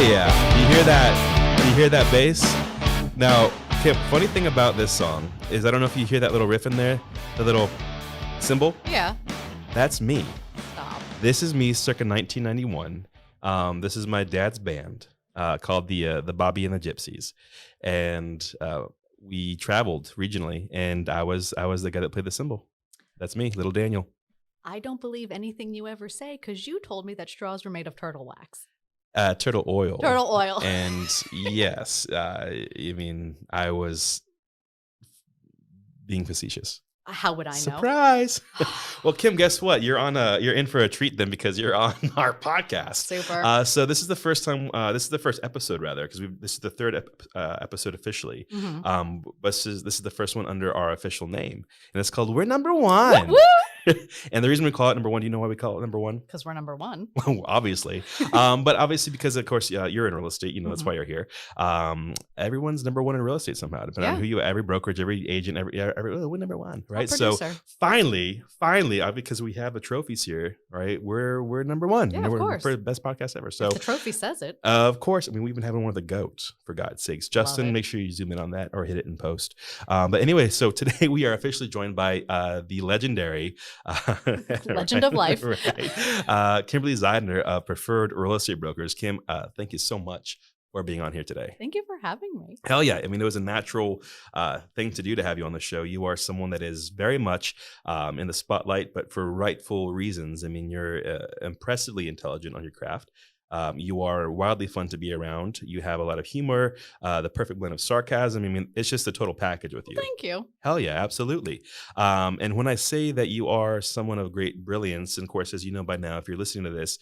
yeah. You hear that? You hear that bass? Now, Kim, funny thing about this song is I don't know if you hear that little riff in there, the little cymbal. Yeah. That's me. Stop. This is me circa 1991. This is my dad's band called the Bobby and the Gypsies. And we traveled regionally, and I was the guy that played the cymbal. That's me, little Daniel. I don't believe anything you ever say because you told me that straws were made of turtle wax. Turtle oil. Turtle oil. And yes, I mean, I was being facetious. How would I know? Surprise! Well, Kim, guess what? You're in for a treat then because you're on our podcast. Super. So this is the first time. This is the first episode, rather, because this is the third episode officially. Mm-hmm. But this is the first one under our official name, and it's called "We're Number One." Woo! And the reason we call it number one, do you know why we call it number one? Because we're number one. Obviously. But obviously because, of course, you're in real estate. You know, that's why you're here. Everyone's number one in real estate somehow, depending on who you are. Every brokerage, every agent, we're number one, right? So finally, because we have the trophies here, right? We're number one. Yeah, of course. We're the best podcast ever. So if the trophy says it. Of course. I mean, we've been having one of the GOATs, for God's sakes. Justin, make sure you zoom in on that or hit it in post. But anyway, so today we are officially joined by the legendary Legend of life. Right. Kimberly Zeidner of Preferred Real Estate Brokers. Kim, thank you so much for being on here today. Thank you for having me. Hell yeah. I mean, it was a natural thing to do to have you on the show. You are someone that is very much in the spotlight, but for rightful reasons. I mean, you're impressively intelligent on your craft. You are wildly fun to be around. You have a lot of humor, the perfect blend of sarcasm. I mean, it's just a total package with you. Thank you. Hell yeah, absolutely. And when I say that you are someone of great brilliance, and of course, as you know by now, if you're listening to this,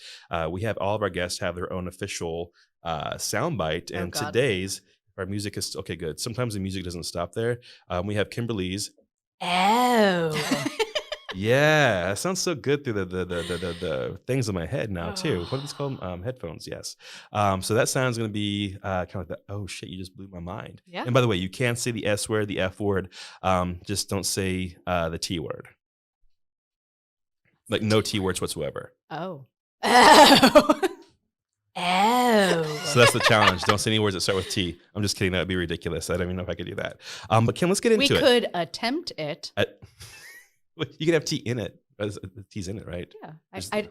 we have all of our guests have their own official soundbite. And today's, our music is, okay, good. Sometimes the music doesn't stop there. We have Kimberly's. Oh. Yeah, that sounds so good through the things in my head now too. What are these called? Headphones, yes. So that sound's gonna be kind of like the, oh shit, you just blew my mind. Yeah. And by the way, you can't say the S word, the F word. Just don't say the T word. Like no T words whatsoever. Oh. Oh. Oh. So that's the challenge. Don't say any words that start with T. I'm just kidding. That would be ridiculous. I don't even know if I could do that. But Kim, let's get into it. We could attempt it. You can have T in it. T's in it, right? Yeah.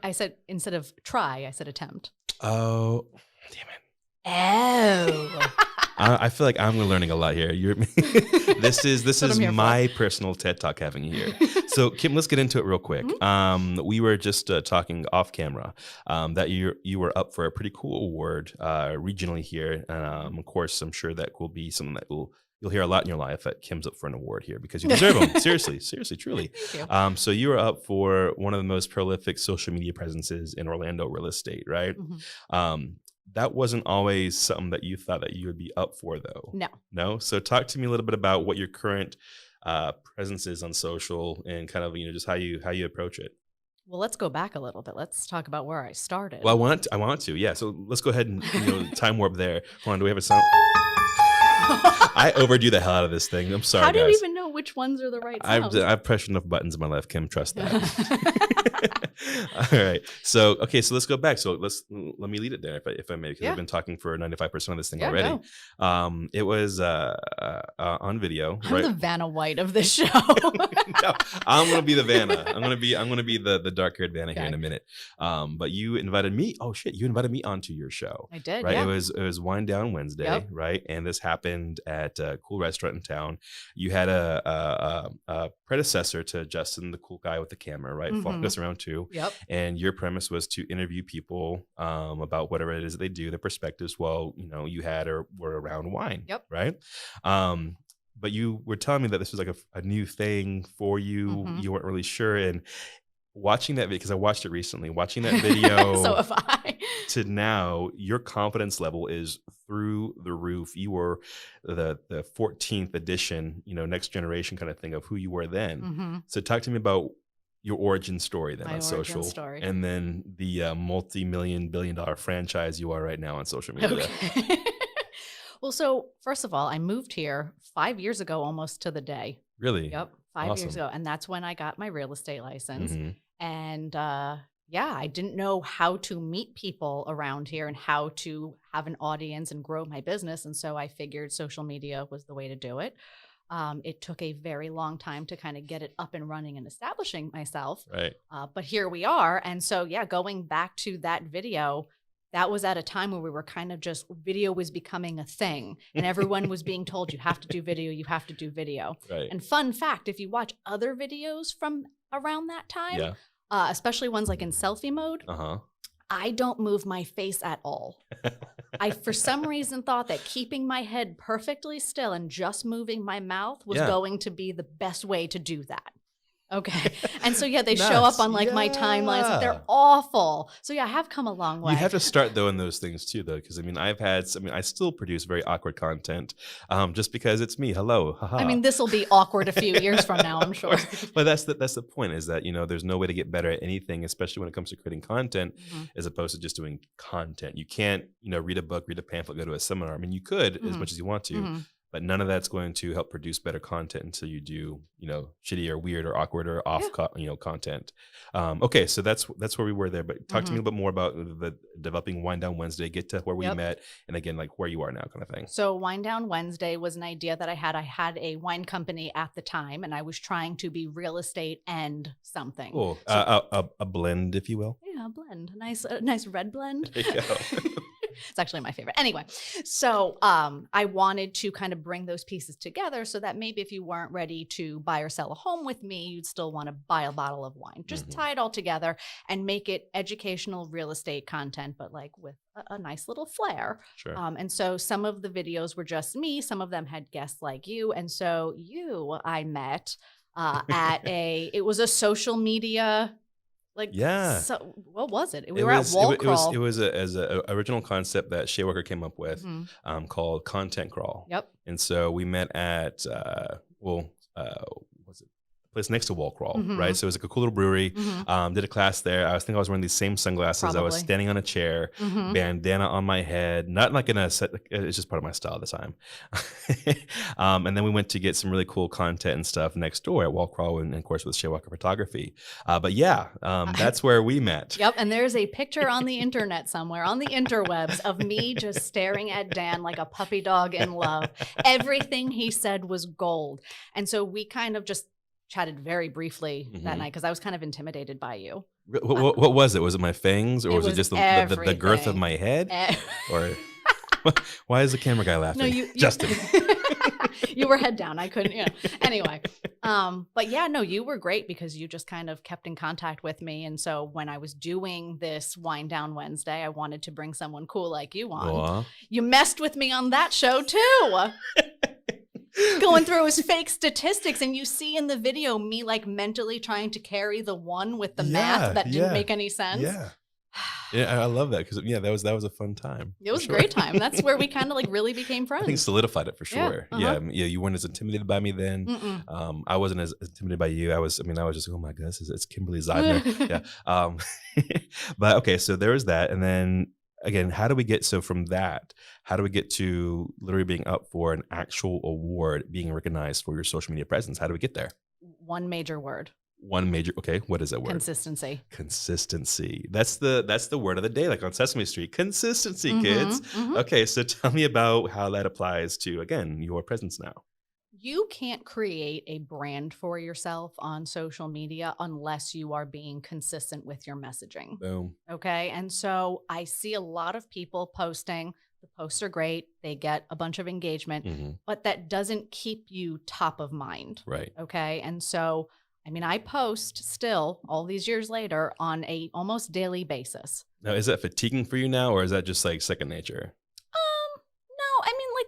I said, instead of try, I said attempt. Oh, damn it. Oh. I feel like I'm learning a lot here. This is my personal TED Talk having you here. So Kim, let's get into it real quick. We were just talking off camera that you were up for a pretty cool award regionally here. Of course, I'm sure that will be something that you'll hear a lot in your life that Kim's up for an award here because you deserve them. Seriously, truly. Thank you. So you were up for one of the most prolific social media presences in Orlando real estate, right? That wasn't always something that you thought that you would be up for, though. No. So talk to me a little bit about what your current presence is on social and kind of just how you approach it. Well, let's go back a little bit. Let's talk about where I started. Well, I want to. Yeah. So let's go ahead and time warp there. Hold on. Do we have a sound? I overdo the hell out of this thing. I'm sorry, How do guys. you even know which ones are the right sounds? I've pressed enough buttons in my life, Kim. Trust that. All right. So let's go back. So let me lead it there if I may, because I've been talking for 95% of this thing already. Go. It was on video. I'm the Vanna White of this show. No, I'm gonna be the Vanna. I'm gonna be the dark-haired Vanna here in a minute. But you invited me. Oh shit! You invited me onto your show. I did. Right. Yeah. It was Wind Down Wednesday. Right. And this happened at a cool restaurant in town. You had a predecessor to Justin, the cool guy with the camera, right? Following us around too. Yep. And your premise was to interview people about whatever it is that they do, their perspectives while you had or were around wine. Yep. Right. But you were telling me that this was like a new thing for you. You weren't really sure. And watching that video, because I watched it recently, watching that video so have I. to now, your confidence level is through the roof. You were the 14th edition, next generation kind of thing of who you were then. So talk to me about your origin story then on social story. And then the multi-million billion-dollar franchise you are right now on social media. Okay. Well, so first of all, I moved here 5 years ago, almost to the day. Really? Yep. 5 years ago. And that's when I got my real estate license. And yeah, I didn't know how to meet people around here and how to have an audience and grow my business. And so I figured social media was the way to do it. It took a very long time to kind of get it up and running and establishing myself. Right. But here we are. And so, yeah, going back to that video, that was at a time where we were kind of just video was becoming a thing and everyone was being told you have to do video, you have to do video. Right. And fun fact, if you watch other videos from around that time, Yeah. Especially ones like in selfie mode, I don't move my face at all. I, for some reason, thought that keeping my head perfectly still and just moving my mouth was going to be the best way to do that. Okay. And so, yeah, they show up on like my timelines. They're awful. So, yeah, I have come a long way. You have to start though in those things too, though. Cause I mean, I still produce very awkward content just because it's me. Hello. Haha. I mean, this will be awkward a few years from now, I'm sure. But that's the point is that, there's no way to get better at anything, especially when it comes to creating content, as opposed to just doing content. You can't, read a book, read a pamphlet, go to a seminar. I mean, you could as much as you want to. But none of that's going to help produce better content until you do, shitty or weird or awkward or off, content. Okay, so that's where we were there. But talk to me a little bit more about the developing Wind Down Wednesday. Get to where we met, and again, like where you are now, kind of thing. So Wind Down Wednesday was an idea that I had. I had a wine company at the time, and I was trying to be real estate and something. Cool, a blend, if you will. Yeah, a blend, a nice red blend. There you go. It's actually my favorite. Anyway, so I wanted to kind of bring those pieces together so that maybe if you weren't ready to buy or sell a home with me, you'd still want to buy a bottle of wine. Just tie it all together and make it educational real estate content, but like with a nice little flair. Sure. And so some of the videos were just me. Some of them had guests like you. And so I met at it was a social media. So what was it? We were at Wall Crawl. It was a original concept that Shea Walker came up with called Content Crawl. Yep. And so we met at what's it? Place next to Wall Crawl, right? So it was like a cool little brewery. Did a class there. I was wearing these same sunglasses. Probably. I was standing on a chair, bandana on my head, not like in a set. It's just part of my style at the time. And then we went to get some really cool content and stuff next door at Wall Crawl, and of course with Shea Walker Photography. But yeah, that's where we met. Yep. And there's a picture on the internet somewhere on the interwebs of me just staring at Dan like a puppy dog in love. Everything he said was gold. And so we kind of just chatted very briefly that night because I was kind of intimidated by you. What was it? Was it my fangs, or was it just the girth of my head? Or why is the camera guy laughing? No, Justin. You were head down. I couldn't. Anyway, but yeah, no, you were great because you just kind of kept in contact with me. And so when I was doing this Wind Down Wednesday, I wanted to bring someone cool like you on. You messed with me on that show too. Going through his fake statistics, and you see in the video me like mentally trying to carry the one with the math that didn't make any sense. Yeah, I love that because that was a fun time. It was a great time. That's where we kind of like really became friends. I think solidified it for sure. Yeah, you weren't as intimidated by me then. I wasn't as intimidated by you. I was just, oh my goodness, it's Kimberly Zeidner. But okay, so there was that, and then. Again, how do we get to literally being up for an actual award, being recognized for your social media presence? How do we get there? One major word. Okay, what is that word? Consistency. Consistency. That's the word of the day, like on Sesame Street. Consistency, kids. Okay, so tell me about how that applies to, again, your presence now. You can't create a brand for yourself on social media unless you are being consistent with your messaging. Boom. Okay. And so I see a lot of people posting. The posts are great. They get a bunch of engagement, but that doesn't keep you top of mind. Right. Okay. And so, I post still all these years later on a almost daily basis. Now, is that fatiguing for you now, or is that just like second nature?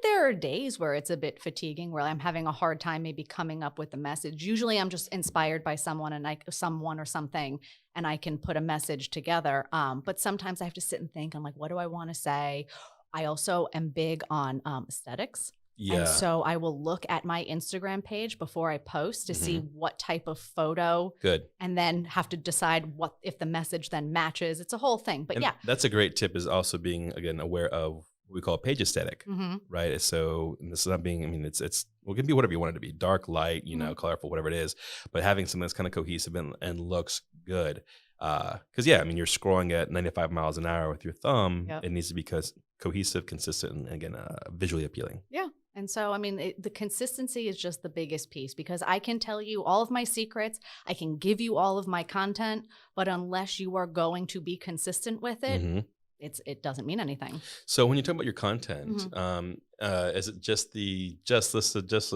There are days where it's a bit fatiguing, where I'm having a hard time maybe coming up with a message. Usually I'm just inspired by someone or something, and I can put a message together. But sometimes I have to sit and think, I'm like, what do I want to say? I also am big on aesthetics. Yeah. And so I will look at my Instagram page before I post to see what type of photo. Good. And then have to decide what if the message then matches. It's a whole thing. But yeah. That's a great tip, is also being, again, aware of what we call page aesthetic, right? So this is not being, it's well, it can be whatever you want it to be, dark, light, colorful, whatever it is, but having something that's kind of cohesive and looks good. Because yeah, I mean, you're scrolling at 95 miles an hour with your thumb. Yep. It needs to be cohesive, consistent, and again, visually appealing. Yeah. And so, I mean, the consistency is just the biggest piece because I can tell you all of my secrets. I can give you all of my content, but unless you are going to be consistent with it, Mhm. it doesn't mean anything. So when you talk about your content, Mhm. is it just just listed, just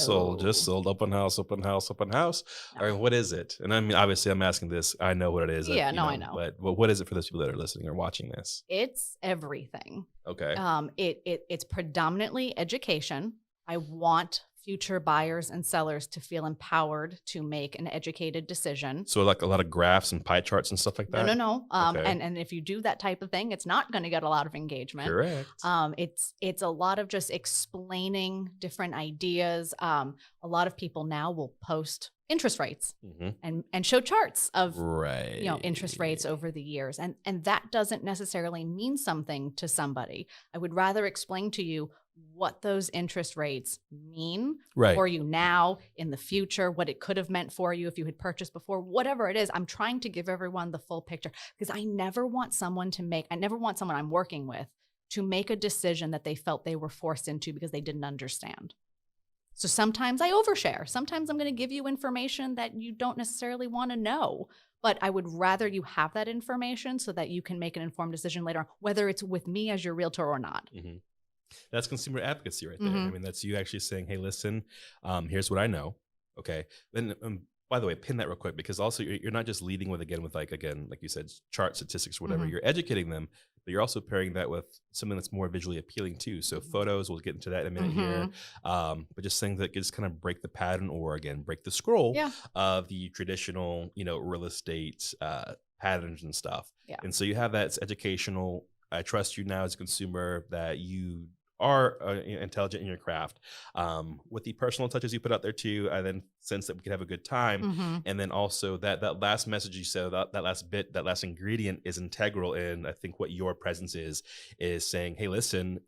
sold, No. just sold, open house, open house, open house, or No. what is it? And I mean, obviously, I'm asking this. I know what it is. Yeah, you no, I know. But what is it for those people that are listening or watching this? It's everything. Okay. It's predominantly education. I want future buyers and sellers to feel empowered to make an educated decision. So like a lot of graphs and pie charts and stuff like No, that. no, no. Okay. And if you do that type of thing, it's not going to get a lot of engagement. Correct. It's a lot of just explaining different ideas. A lot of people now will post interest rates and show charts of Right. interest rates over the years, and that doesn't necessarily mean something to somebody. I would rather explain to you what those interest rates mean Right. for you now, in the future, what it could have meant for you if you had purchased before, whatever it is. I'm trying to give everyone the full picture because I never want someone I'm working with to make a decision that they felt they were forced into because they didn't understand. So sometimes I overshare. Sometimes I'm going to give you information that you don't necessarily want to know. But I would rather you have that information so that you can make an informed decision later on, whether it's with me as your realtor or not. Mm-hmm. That's consumer advocacy right there. I mean, that's you actually saying, hey, listen, here's what I know. Okay. Then, by the way, pin that real quick, because also you're not just leading with, like you said, chart statistics or whatever. You're educating them, but you're also pairing that with something that's more visually appealing too. So photos, we'll get into that in a minute here. But just things that just kind of break the pattern or again, break the scroll of the traditional, real estate patterns and stuff. Yeah. And so you have that, it's educational. I trust you now as a consumer that you are intelligent in your craft. With the personal touches you put out there too, I then sense that we could have a good time. And then also that last message you said, that last bit, that last ingredient is integral in, I think, what your presence is saying, hey, listen,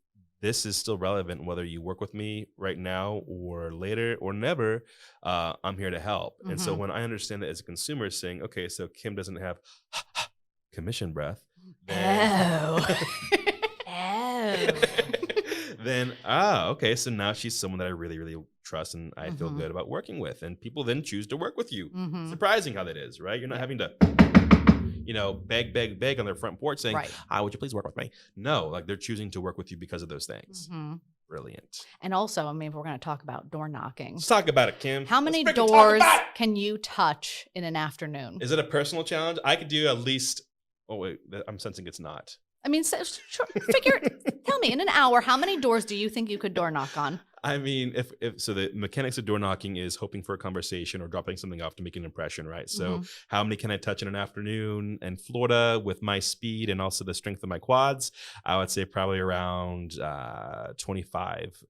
this is still relevant whether you work with me right now or later or never. I'm here to help. And so when I understand that as a consumer saying, okay, so Kim doesn't have commission breath, then then okay, so now she's someone that I really, really trust and I feel good about working with, and people then choose to work with you. Surprising how that is, right? You're not having to beg on their front porch saying, hi, would you please work with me? No, like they're choosing to work with you because of those things. Brilliant. And also, I mean, if we're going to talk about door knocking, let's talk about it, Kim. How many doors can you touch in an afternoon? Is it a personal challenge? I could do at least, oh wait, I'm sensing it's not. I mean, tell me, in an hour, how many doors do you think you could door knock on? I mean, if so, the mechanics of door knocking is hoping for a conversation or dropping something off to make an impression, right? So how many can I touch in an afternoon in Florida with my speed and also the strength of my quads? I would say probably around 25,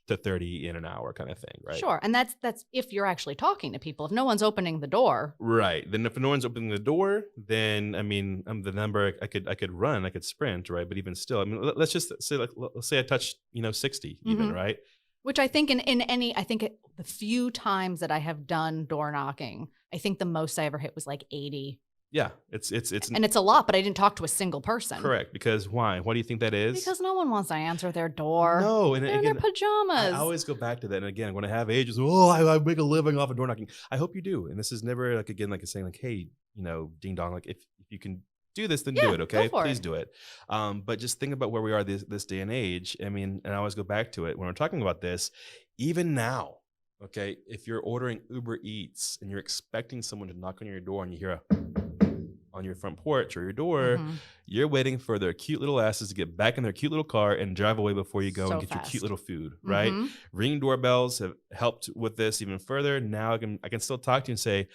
to 30 in an hour kind of thing, right? Sure. And that's if you're actually talking to people. If no one's opening the door. Right. Then if no one's opening the door, then I mean, the number I could run, I could sprint, right? But even still, I mean, let's just say let's say I touched, 60 even, right? Which I think the few times that I have done door knocking, I think the most I ever hit was like 80. Yeah, it's and it's a lot, but I didn't talk to a single person. Correct. Because why? Why do you think that is? Because no one wants to answer their door. No, and they're in their pajamas. I always go back to that. And again, when I have agents, I make a living off of door knocking. I hope you do. And this is never like saying like, hey, ding dong, like if you can do this, then do it. Okay, please do it. But just think about where we are this day and age. I mean, and I always go back to it when we're talking about this. Even now, okay, if you're ordering Uber Eats and you're expecting someone to knock on your door and you hear a on your front porch or your door, you're waiting for their cute little asses to get back in their cute little car and drive away before you go and get your cute little food, right? Ringing doorbells have helped with this even further. Now I can still talk to you and say,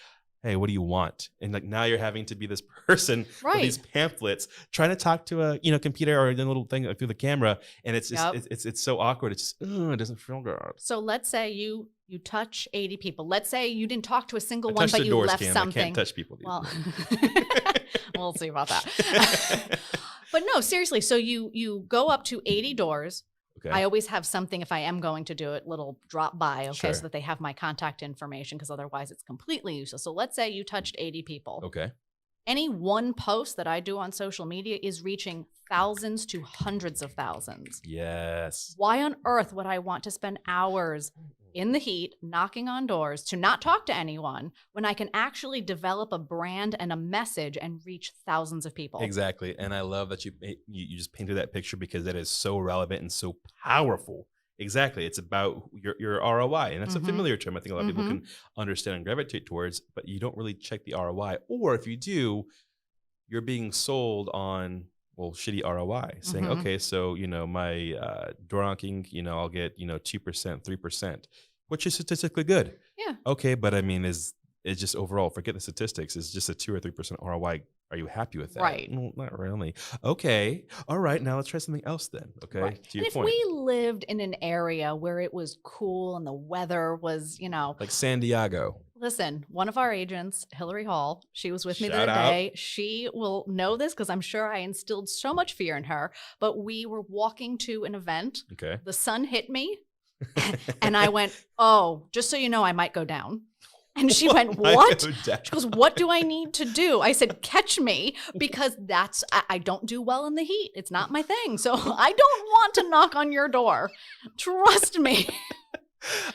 hey, what do you want? And like now you're having to be this person with these pamphlets trying to talk to a computer or a little thing through the camera, and it's just, it's so awkward. It's just, it doesn't feel good. So let's say you touch 80 people. Let's say you didn't talk to a single one, but you left something. I can't touch people. Well, we'll see about that. But no, seriously. So you go up to 80 doors. Okay. I always have something, if I am going to do it, little drop by, so that they have my contact information, because otherwise it's completely useless. So let's say you touched 80 people. Okay. Any one post that I do on social media is reaching thousands to hundreds of thousands. Yes. Why on earth would I want to spend hours in the heat, knocking on doors to not talk to anyone when I can actually develop a brand and a message and reach thousands of people? Exactly. And I love that you just painted that picture because that is so relevant and so powerful. Exactly. It's about your ROI. And that's a familiar term. I think a lot of people can understand and gravitate towards, but you don't really check the ROI. Or if you do, you're being sold on, well, shitty ROI, saying, okay, so, my door knocking, I'll get, 2%, 3%, which is statistically good. Yeah. Okay. But I mean, it's just overall, forget the statistics. It's just a 2 or 3% ROI. Are you happy with that? Right. Well, not really. Okay. All right. Now let's try something else then. Okay. Right. To your and if point. we lived in an area where it was cool and the weather was, like San Diego. Listen, one of our agents, Hillary Hall, she was with me the Shout other out. day. She will know this because I'm sure I instilled so much fear in her. But we were walking to an event. Okay. The sun hit me and I went, oh, just so you know, I might go down. And she went, what? She goes, what do I need to do? I said, catch me, because I don't do well in the heat. It's not my thing. So I don't want to knock on your door. Trust me.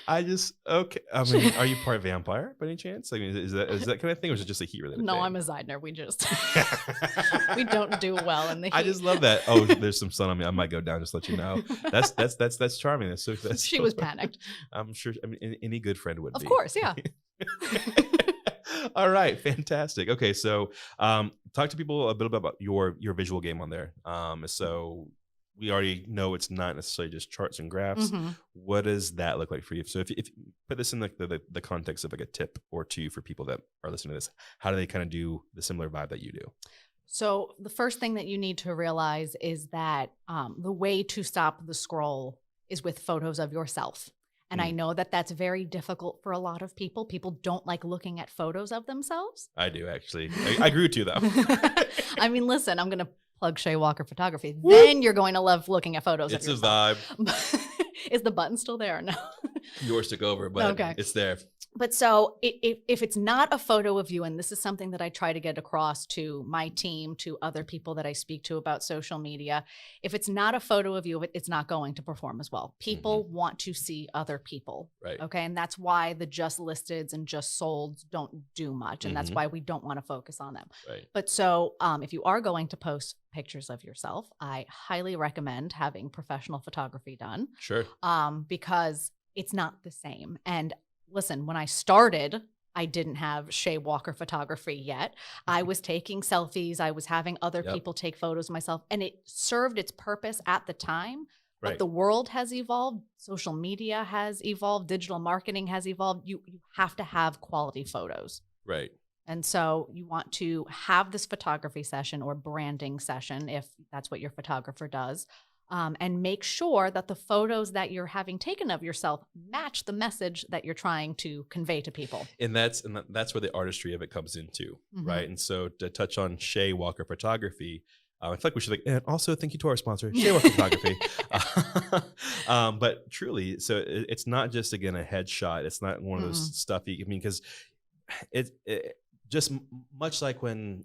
Okay. I mean, are you part vampire by any chance? I mean, is that kind of thing, or is it just a heat related No, thing? I'm a Zeidner. We don't do well in the heat. I just love that. Oh, there's some sun on me. I might go down. Just let you know. That's charming. She was panicked. I'm sure. I mean, any good friend would be. Of course, yeah. All right, fantastic. Okay, so talk to people a bit about your visual game on there. So we already know it's not necessarily just charts and graphs. What does that look like for you? So if you put this in the context of like a tip or two for people that are listening to this, how do they kind of do the similar vibe that you do? So the first thing that you need to realize is that the way to stop the scroll is with photos of yourself. And I know that that's very difficult for a lot of people. People don't like looking at photos of themselves. I do, actually. I agree with you, though. I mean, listen, I'm going to plug Shay Walker Photography. Woo! Then you're going to love looking at photos it's of yourself. It's a vibe. Is the button still there or no? Yours took over, but okay. It's there. But so if it's not a photo of you, and this is something that I try to get across to my team, to other people that I speak to about social media, if it's not a photo of you, it's not going to perform as well. People want to see other people. Right. Okay. And that's why the just listeds and just solds don't do much. And that's why we don't want to focus on them. Right. But so if you are going to post pictures of yourself, I highly recommend having professional photography done. Sure. Because it's not the same. And listen, when I started, I didn't have Shay Walker Photography yet. I was taking selfies. I was having other people take photos of myself, and it served its purpose at the time. But the world has evolved. Social media has evolved. Digital marketing has evolved. You have to have quality photos. Right. And so you want to have this photography session or branding session, if that's what your photographer does. And make sure that the photos that you're having taken of yourself match the message that you're trying to convey to people. And that's where the artistry of it comes into, right? And so to touch on Shay Walker Photography, I feel like we should and also thank you to our sponsor, Shay Walker Photography. But truly, so it's not just, again, a headshot. It's not one of those stuffy, I mean, because it just much like when,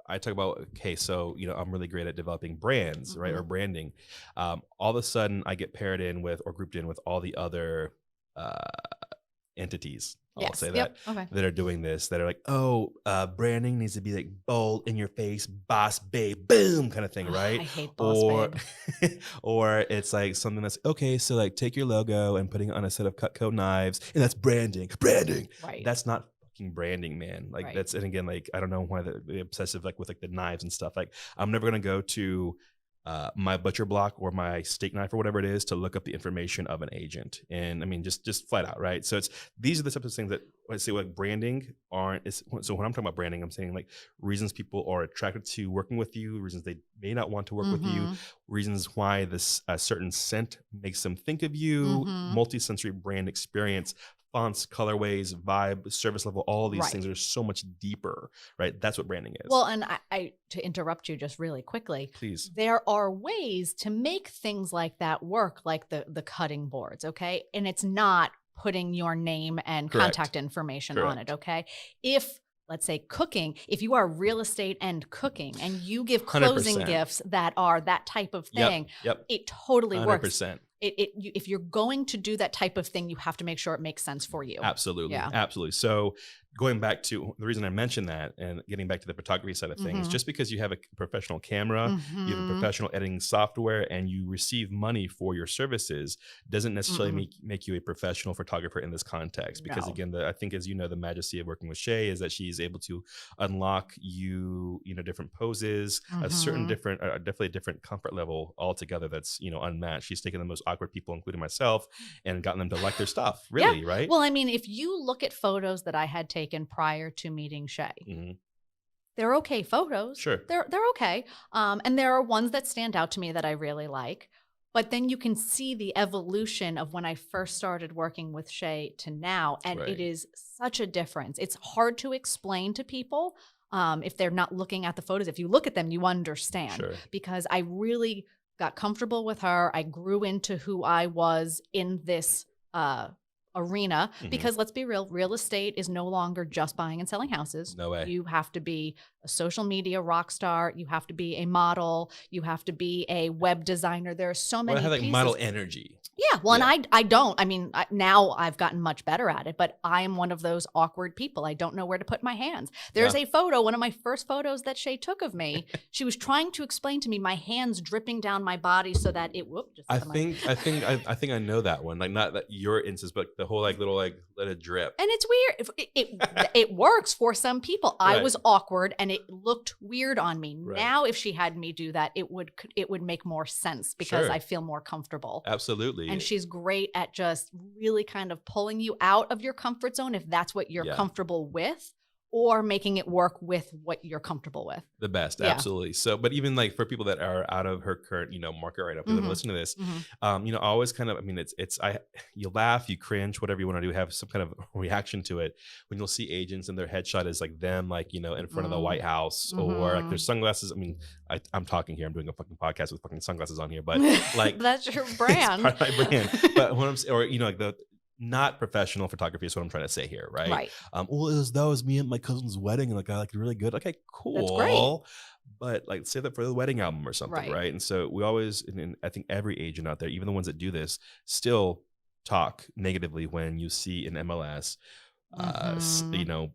I talk about, okay, so, I'm really great at developing brands, right? Or branding. All of a sudden I get paired in with or grouped in with all the other entities. I'll say that, that are doing this, that are like, oh, branding needs to be like bold, in your face, boss babe, boom, kind of thing, right? I hate boss babe. Or it's like something that's, okay, so like take your logo and putting it on a set of Cutco knives, and that's branding. Right. That's not branding, man. Like that's, and again, like I don't know why the obsessive like with like the knives and stuff. Like I'm never gonna go to my butcher block or my steak knife or whatever it is to look up the information of an agent. And I mean, just flat out, right? So these are the types of things that I say like branding aren't. So when I'm talking about branding, I'm saying like reasons people are attracted to working with you, reasons they may not want to work with you, reasons why this certain scent makes them think of you, multi-sensory brand experience. Fonts, colorways, vibe, service level, all these things are so much deeper, right? That's what branding is. Well, and I to interrupt you just really quickly, please. There are ways to make things like that work, like the cutting boards, okay? And it's not putting your name and contact information on it, okay? If let's say cooking, if you are real estate and cooking and you give closing 100%. gifts that are that type of thing, Yep. it totally works. 100%. If you're going to do that type of thing, you have to make sure it makes sense for you. Absolutely. Yeah. Absolutely. So going back to the reason I mentioned that and getting back to the photography side of things, just because you have a professional camera, you have a professional editing software, and you receive money for your services doesn't necessarily make you a professional photographer in this context. Because again, I think, as you know, the majesty of working with Shay is that she's able to unlock you know, different poses, a certain different, definitely a different comfort level altogether that's, you know, unmatched. She's taken the most awkward people, including myself, and gotten them to like their stuff. Really, right? Well, I mean, if you look at photos that I had taken prior to meeting Shay, they're okay photos. Sure. They're okay. And there are ones that stand out to me that I really like. But then you can see the evolution of when I first started working with Shay to now. And it is such a difference. It's hard to explain to people if they're not looking at the photos. If you look at them, you understand. Because I really got comfortable with her. I grew into who I was in this arena, because let's be real estate is no longer just buying and selling houses. No way. You have to be a social media rock star. You have to be a model. You have to be a web designer. There are so many have like pieces. model energy. Yeah. Well, and I don't. I mean, now I've gotten much better at it, but I am one of those awkward people. I don't know where to put my hands. There's a photo, one of my first photos that Shay took of me. She was trying to explain to me my hands dripping down my body so that it I think I know that one. Like, not that your instance, but the whole like little like let it drip. And it's weird. It works for some people. I was awkward and it looked weird on me. Now, if she had me do that, it would make more sense because I feel more comfortable. Absolutely. And she's great at just really kind of pulling you out of your comfort zone if that's what you're comfortable with, or making it work with what you're comfortable with. The best. Absolutely. So, but even like for people that are out of her current, you know, market right now, people that listen to this, you know, always kind of, I mean, you laugh, you cringe, whatever you want to do, have some kind of reaction to it when you'll see agents and their headshot is like them, like, you know, in front of the White House, or like their sunglasses. I mean, I'm talking here, I'm doing a fucking podcast with fucking sunglasses on here, but like that's your brand. It's part of my brand. But what I'm saying, or, you know, like the not professional photography is what I'm trying to say here, right? Well, that was me at my cousin's wedding, and like I really good. Okay, cool. That's great. But like, save that for the wedding album or something, right? And so we always, and I think every agent out there, even the ones that do this, still talk negatively when you see an MLS, you know,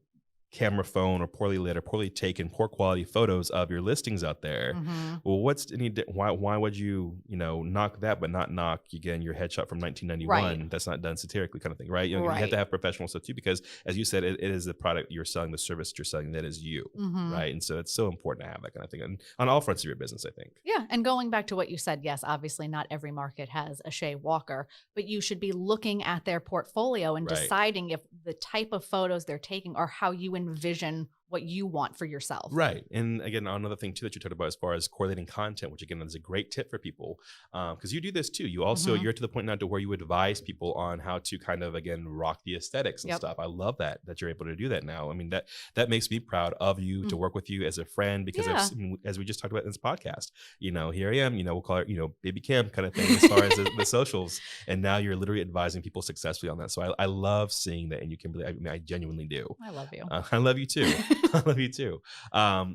camera phone or poorly lit or poorly taken, poor quality photos of your listings out there. Well, why would you, you know, knock that, but not knock again your headshot from 1991 that's not done satirically, kind of thing, right? You know, you have to have professional stuff too, because as you said, it is the product you're selling, the service you're selling, that is you, right? And so it's so important to have that kind of thing on all fronts of your business, I think. Yeah, and going back to what you said, yes, obviously not every market has a Shay Walker, but you should be looking at their portfolio and deciding if the type of photos they're taking are how you envision what you want for yourself. Right. And again, another thing too that you talked about as far as correlating content, which again is a great tip for people, because you do this too. You also, you're to the point now to where you advise people on how to kind of, again, rock the aesthetics and stuff. I love that you're able to do that now. I mean, that makes me proud of you to work with you as a friend, because as we just talked about in this podcast, you know, here I am, you know, we'll call it, you know, baby Kim kind of thing as far as the socials. And now you're literally advising people successfully on that. So I love seeing that in you, Kimberly. I mean, I genuinely do. I love you. I love you too. I love you too.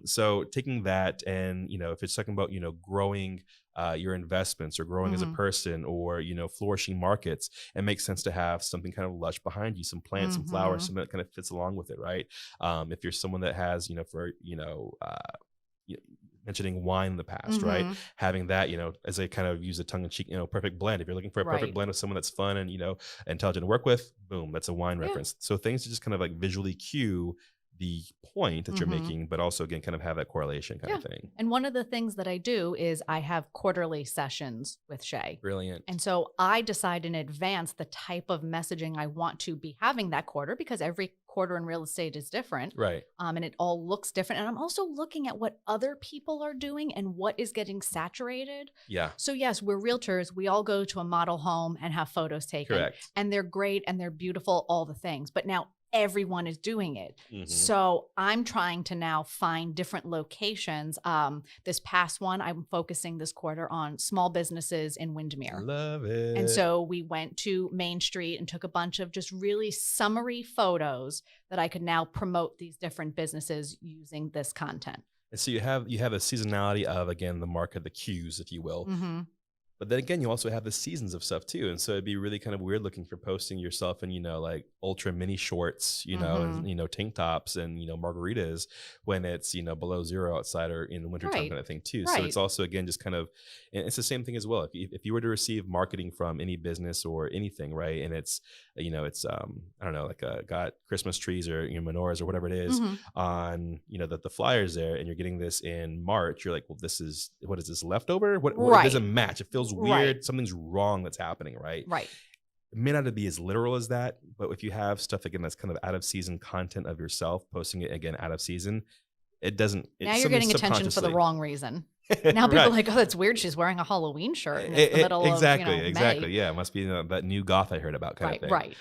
So taking that, and, you know, if it's talking about, you know, growing your investments or growing as a person, or, you know, flourishing markets, it makes sense to have something kind of lush behind you, some plants, some flowers, something that kind of fits along with it, right? If you're someone that has, you know, for, you know, mentioning wine in the past, right? Having that, you know, as I kind of use a tongue-in-cheek, you know, perfect blend. If you're looking for a perfect blend of someone that's fun and, you know, intelligent to work with, boom, that's a wine reference. So things to just kind of like visually cue the point that you're making, but also, again, kind of have that correlation kind of thing. And one of the things that I do is I have quarterly sessions with Shay. Brilliant. And so I decide in advance the type of messaging I want to be having that quarter, because every quarter in real estate is different. Right. And it all looks different. And I'm also looking at what other people are doing and what is getting saturated. Yeah. So yes, we're realtors. We all go to a model home and have photos taken. Correct. And they're great and they're beautiful, all the things. But now everyone is doing it. So I'm trying to now find different locations. This past one, I'm focusing this quarter on small businesses in Windermere. Love it. And so we went to Main Street and took a bunch of just really summary photos that I could now promote these different businesses using this content. And so you have a seasonality of, again, the market, the cues, if you will. But then again, you also have the seasons of stuff too. And so it'd be really kind of weird looking for posting yourself in, like ultra mini shorts, and, tank tops and, margaritas when it's, below zero outside or in the wintertime kind of thing too. So it's also, again, just kind of, and it's the same thing as well. If you were to receive marketing from any business or anything, right. And it's, it's, I don't know, like got Christmas trees or, menorahs or whatever it is on, the flyers there, and you're getting this in March, you're like, well, what is this leftover? What doesn't match? It feels weird. Something's wrong that's happening, right? Right. It may not be as literal as that, but if you have stuff again that's kind of out of season content of yourself, posting it again out of season, it doesn't. Now you're getting attention for the wrong reason. Now people are like, oh, that's weird. She's wearing a Halloween shirt in the middle of exactly. May. Yeah, it must be that new goth I heard about kind of thing. Right.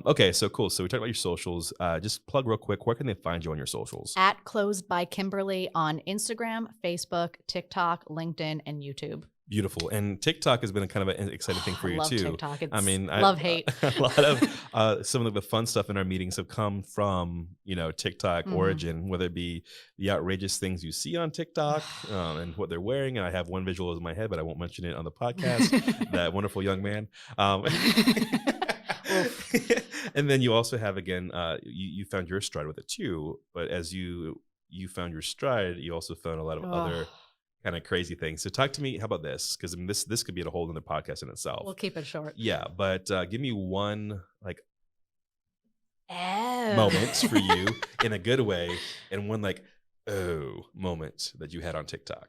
Okay, so cool. So we talked about your socials. Just plug real quick. Where can they find you on your socials? At Closed by Kimberly on Instagram, Facebook, TikTok, LinkedIn, and YouTube. Beautiful. And TikTok has been a kind of an exciting thing for you love too. TikTok. It's love hate. A lot of some of the fun stuff in our meetings have come from, TikTok origin, whether it be the outrageous things you see on TikTok and what they're wearing. And I have one visual in my head, but I won't mention it on the podcast. That wonderful young man. And then you also have, again, you found your stride with it too. But as you found your stride, you also found a lot of other kind of crazy things. So talk to me. How about this? Because this could be a whole other podcast in itself. We'll keep it short. Yeah, but give me one moment for you in a good way, and one moment that you had on TikTok.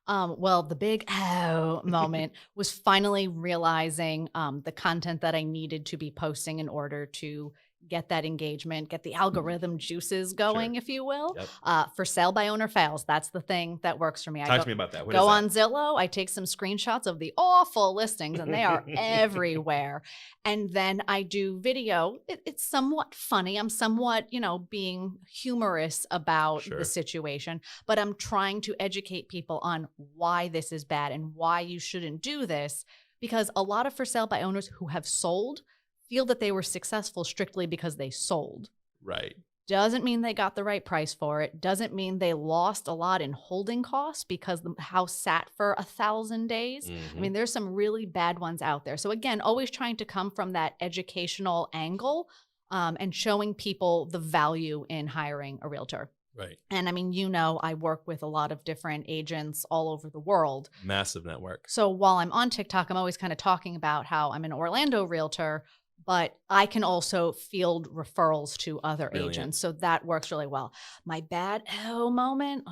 Well, the big moment was finally realizing the content that I needed to be posting in order to get that engagement, get the algorithm juices going, if you will. Yep. For sale by owner fails. That's the thing that works for me. Talk to me about that. What go is that? On Zillow. I take some screenshots of the awful listings, and they are everywhere. And then I do video. It's somewhat funny. I'm somewhat, being humorous about the situation, but I'm trying to educate people on why this is bad and why you shouldn't do this, because a lot of for sale by owners who have sold feel that they were successful strictly because they sold. Right. Doesn't mean they got the right price for it. Doesn't mean they lost a lot in holding costs because the house sat for 1,000 days. I mean, there's some really bad ones out there. So again, always trying to come from that educational angle and showing people the value in hiring a realtor. Right. And I mean, I work with a lot of different agents all over the world. Massive network. So while I'm on TikTok, I'm always kind of talking about how I'm an Orlando realtor, but I can also field referrals to other agents. So that works really well. My bad moment,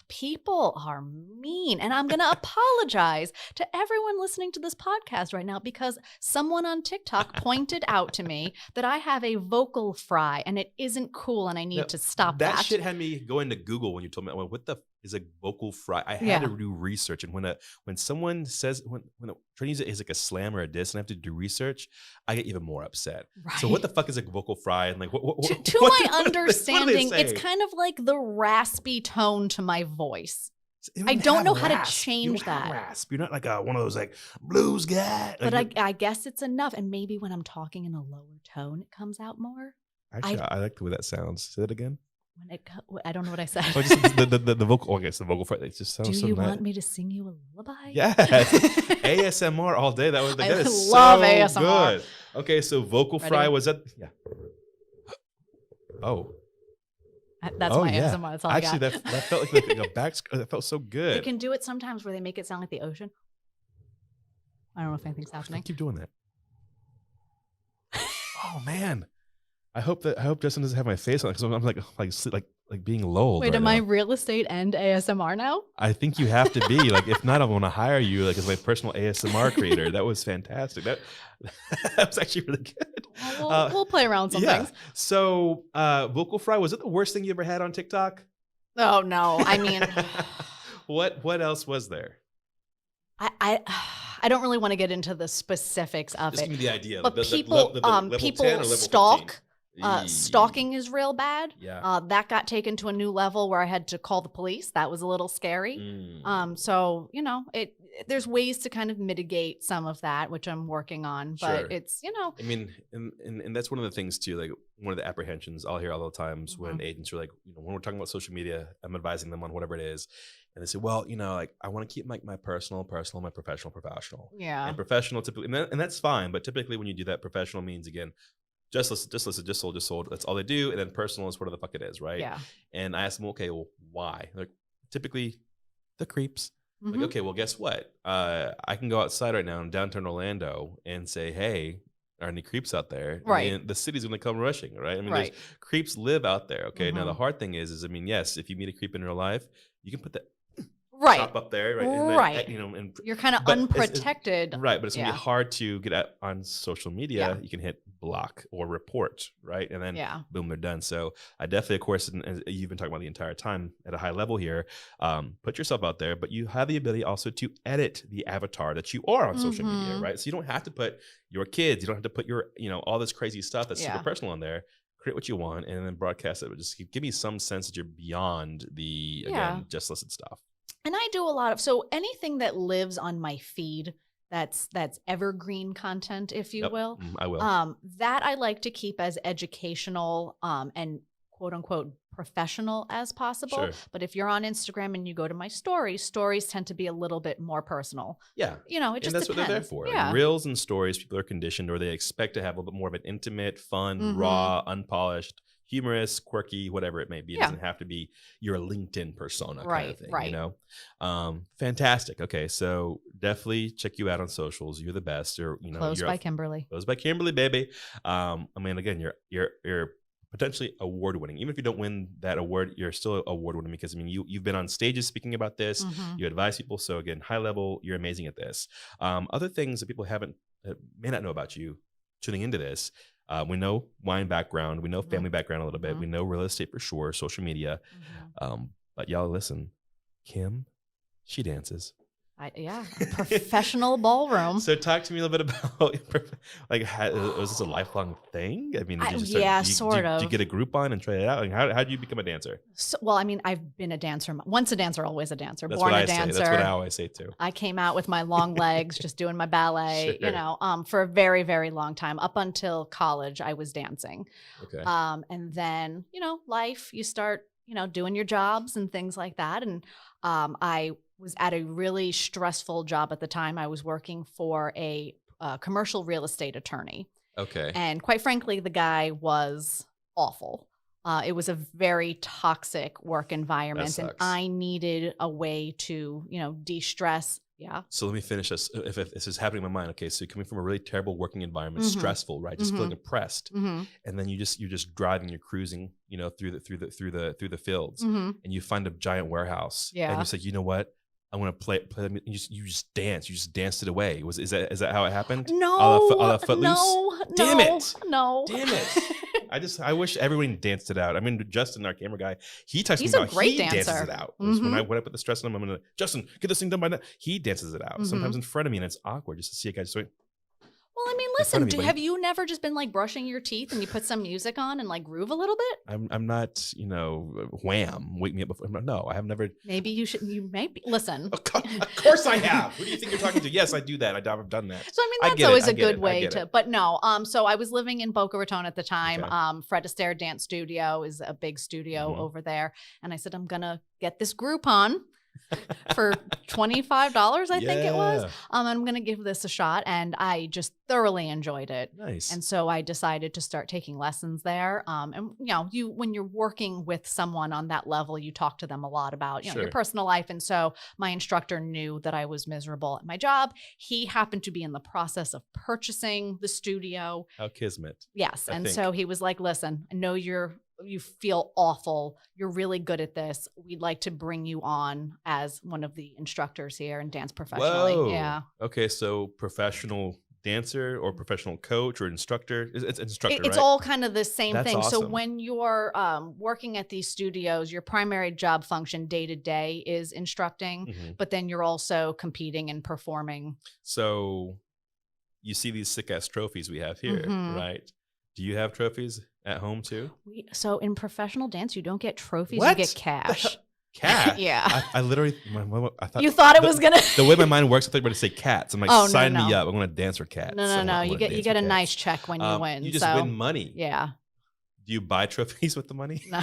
people are mean. And I'm going to apologize to everyone listening to this podcast right now, because someone on TikTok pointed out to me that I have a vocal fry and it isn't cool and I need to stop that. That shit had me go into Google when you told me, what the is a vocal fry? I had to do research. And when someone says, when trying to use it as like a slam or a diss and I have to do research, I get even more upset. Right. So what the fuck is a vocal fry? And to my understanding, it's kind of like the raspy tone to my voice. I don't know how to change that. Rasp. You're not like one of those blues guy. But I guess it's enough. And maybe when I'm talking in a lower tone, it comes out more. Actually, I like the way that sounds. Say that again. I don't know what I said. The vocal. Okay, it's the vocal fry. It just sounds so nice. Do you want me to sing you a lullaby? Yes. ASMR all day. That was I love ASMR. Good. Okay, so vocal fry was that? Yeah. Oh. That's my ASMR. That's all actually, I got. that felt like a back. That felt so good. You can do it sometimes where they make it sound like the ocean. I don't know if anything's happening. Keep doing that. Oh man. I hope Justin doesn't have my face on because I'm like being lulled. Wait, am I real estate and ASMR now? I think you have to be. If not, I want to hire you as my personal ASMR creator. That was fantastic. That was actually really good. We'll play around some things. So, vocal fry, was it the worst thing you ever had on TikTok? Oh no! I mean, what else was there? I don't really want to get into the specifics of Just it. give me the idea. But people people stalk Stalking is real bad. Yeah. That got taken to a new level where I had to call the police. That was a little scary. So, there's ways to kind of mitigate some of that, which I'm working on, but Sure. it's, I mean, and that's one of the things too, like one of the apprehensions I'll hear all the times when agents are like, when we're talking about social media, I'm advising them on whatever it is. And they say, well, like I want to keep my personal, my professional. Yeah. And professional typically, and that's fine. But typically when you do that, professional means, again, just listen, just sold. That's all they do. And then personal is whatever the fuck it is, right? Yeah. And I asked them, okay, well, why? Like, typically the creeps. Like, okay, well, guess what? I can go outside right now in downtown Orlando and say, hey, are any creeps out there? Right. And the city's going to come rushing, right? I mean, Right. creeps live out there, okay? Now, the hard thing is, I mean, yes, if you meet a creep in real life, you can put that chop up there, right? And then, Right. and you're kind of unprotected. Right, but it's going to be hard to get out on social media. Yeah. You can hit block or report, right? And then boom, they're done. So I definitely, of course, and you've been talking about the entire time at a high level here, put yourself out there, but you have the ability also to edit the avatar that you are on social media, right? So you don't have to put your kids, you don't have to put your, all this crazy stuff that's super personal on there. Create what you want and then broadcast it. But just give me some sense that you're beyond the, again, just listed stuff. And I do a lot of, so anything that lives on my feed, that's evergreen content, if you will. I will. That I like to keep as educational and quote unquote professional as possible. Sure. But if you're on Instagram and you go to my stories tend to be a little bit more personal. Yeah. It just and that's depends. what they're there for. Yeah. Reels and stories, people are conditioned or they expect to have a little bit more of an intimate, fun, raw, unpolished, humorous, quirky, whatever it may be. It doesn't have to be your LinkedIn persona kind of thing, Fantastic. Okay, so definitely check you out on socials. You're the best. Closed by Kimberly. Closed by Kimberly, baby. I mean, again, you're potentially award winning. Even if you don't win that award, you're still award winning because I mean, you've been on stages speaking about this. You advise people. So again, high level, you're amazing at this. Other things that people may not know about you tuning into this. We know wine background. We know family background a little bit. We know real estate for sure, social media. But y'all listen, Kim, she dances. Professional ballroom. So talk to me a little bit about like, was this a lifelong thing? I mean, did you just did you get a group on and try it out? Like, how did you become a dancer? So, well, I mean, I've been a dancer. Once a dancer, always a dancer. That's Born what a dancer. Say. That's what I always say too. I came out with my long legs, just doing my ballet. For a very, very long time. Up until college, I was dancing. Okay. And then, life. You start, doing your jobs and things like that. And I was at a really stressful job at the time. I was working for a commercial real estate attorney. Okay. And quite frankly, the guy was awful. It was a very toxic work environment, and I needed a way to, de-stress. Yeah. So let me finish this. If this is happening in my mind, okay. So you're coming from a really terrible working environment, stressful, right? Just feeling oppressed, and then you're just driving, you're cruising, through the fields, and you find a giant warehouse, and you say, you know what? I want to play. You just dance. You just danced it away. Is that how it happened? No, Damn it. No. Damn it. I wish everyone danced it out. I mean, Justin, our camera guy, he touched me about he dances it out. When I put the stress on him, I'm gonna Justin, get this thing done by now. He dances it out. Sometimes in front of me, and it's awkward just to see a guy just going. Well, I mean, listen, have you never just been like brushing your teeth and you put some music on and like groove a little bit? I'm not, Wham, wake me up before. No, I have never. Maybe you should. You maybe listen. Of course I have. Who do you think you're talking to? Yes, I do that. I've done that. So I mean, that's always a good way to. But no, so I was living in Boca Raton at the time. Okay. Fred Astaire Dance Studio is a big studio over there, and I said I'm gonna get this Groupon. For $25, I think it was. I'm going to give this a shot. And I just thoroughly enjoyed it. Nice. And so I decided to start taking lessons there. And when you're working with someone on that level, you talk to them a lot about, your personal life. And so my instructor knew that I was miserable at my job. He happened to be in the process of purchasing the studio. How kismet. Yes. So he was like, listen, I know you feel awful. You're really good at this. We'd like to bring you on as one of the instructors here and dance professionally. Whoa. Yeah. Okay. So professional dancer or professional coach or instructor? It's instructor, It's right? all kind of the same thing. Awesome. So when you're working at these studios, your primary job function day to day is instructing, but then you're also competing and performing. So you see these sick ass trophies we have here, right? Do you have trophies at home too? So in professional dance, you don't get trophies, What? you get cash. Cat? Yeah. I literally, I thought You thought it was gonna. the way my mind works, I thought you were going to say cats. I'm like, Oh, sign no. me up. I'm going to dance for cats. No. You get a nice check when you win. You just win money. Yeah. Do you buy trophies with the money? No.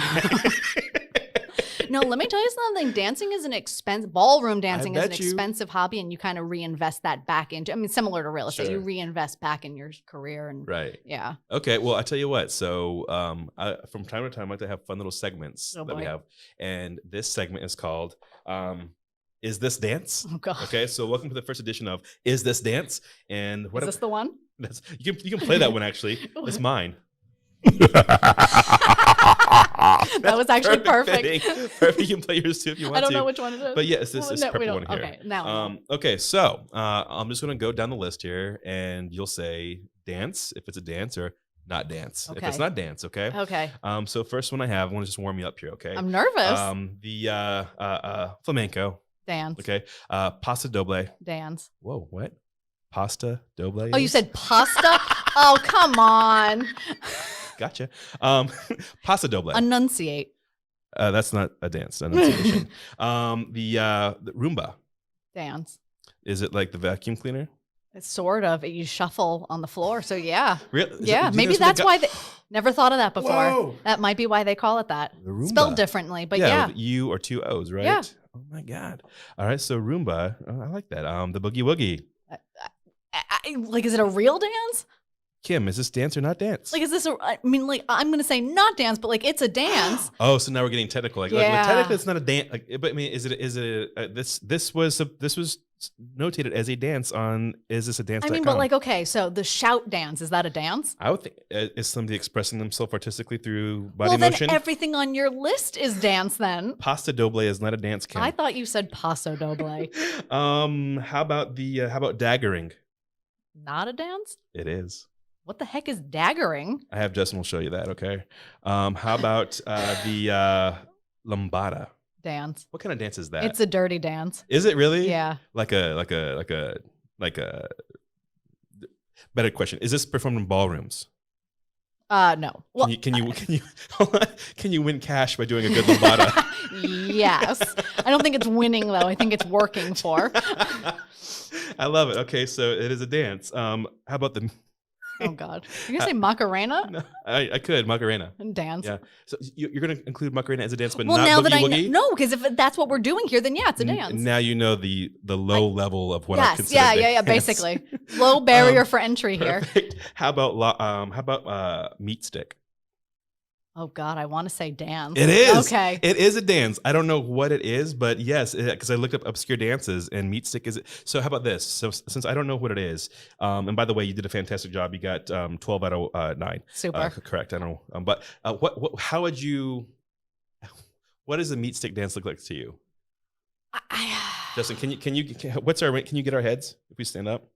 No, let me tell you something. Dancing is an expensive, ballroom dancing is an expensive hobby, and you kind of reinvest that back into, I mean, similar to real estate, you reinvest back in your career. And right. Yeah. Okay. Well, I tell you what. So from time to time, I like to have fun little segments that we have. And this segment is called, Is This Dance? Oh, God. Okay. So welcome to the first edition of Is This Dance? And what is this the one? You can play that one, actually. It's mine. That was actually perfect. Perfect. You can play yours too if you want to. I don't know which one it is. But yes, this is purple one here. Okay, now. Okay, so I'm just going to go down the list here, and you'll say dance if it's a dance, or not dance if it's not dance. Okay. Okay. So first one I have, I want to just warm you up here. Okay. I'm nervous. The flamenco Dance. Okay. Pasta doble. Dance. Whoa, what? Pasta doble? Oh, you said pasta? Oh, come on. Gotcha. Pasta doble. Enunciate. That's not a dance. Enunciation. The Roomba. Dance. Is it like the vacuum cleaner? It's sort of. You shuffle on the floor. So yeah. Really? Yeah. Maybe that's why they never thought of that before. Whoa. That might be why they call it that. The Roomba. Spelled differently, but yeah. With U or two O's, right? Yeah. Oh my God. All right. So Roomba. Oh, I like that. The boogie woogie. Like, is it a real dance? Kim, is this dance or not dance? Like, is this I mean, like, I'm going to say not dance, but like, it's a dance. Oh, so now we're getting technical. Like technically it's not a dance. Like, but I mean, is it this was notated as a dance on, is this a dance? I mean, but like, okay, so the shout dance, is that a dance? I would think is somebody expressing themselves artistically through body well, motion. Then everything on your list is dance then. Pasta doble is not a dance, Kim. I thought you said paso doble. How about daggering? Not a dance? It is. What the heck is daggering? I have Justin will show you that, okay? How about the lambada? Dance. What kind of dance is that? It's a dirty dance. Is it really? Yeah. Like a better question. Is this performed in ballrooms? No. Well, can you win cash by doing a good lambada? Yes. I don't think it's winning though. I think it's working for. I love it. Okay, so it is a dance. How about the Oh God. You're gonna say Macarena? No, I could Macarena. And dance. Yeah. So you're gonna include Macarena as a dance, but well, not now boogie that woogie? No, because if that's what we're doing here, then yeah, it's a dance. Now you know the low level of what I consider yeah, basically. Low barrier for entry perfect. Here. How about meat stick? Oh God, I want to say dance. It is. Okay. It is a dance. I don't know what it is, but yes, because I looked up obscure dances and meat stick is it. So how about this? So since I don't know what it is, and by the way, you did a fantastic job. You got 12 out of 9. Super. Correct. I don't know. But how would you, what does a meat stick dance look like to you? Justin, can you get our heads if we stand up?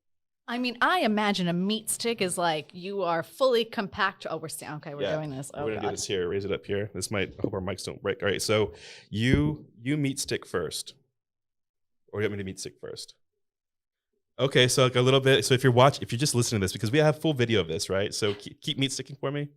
I mean, I imagine a meat stick is like you are fully compact. Oh, we're doing this. Oh, we're gonna do this here. Raise it up here. This might. I hope our mics don't break. All right. So you meat stick first, or you want me to meat stick first? Okay. So like a little bit. So if you're just listening to this, because we have full video of this, right? So keep meat sticking for me.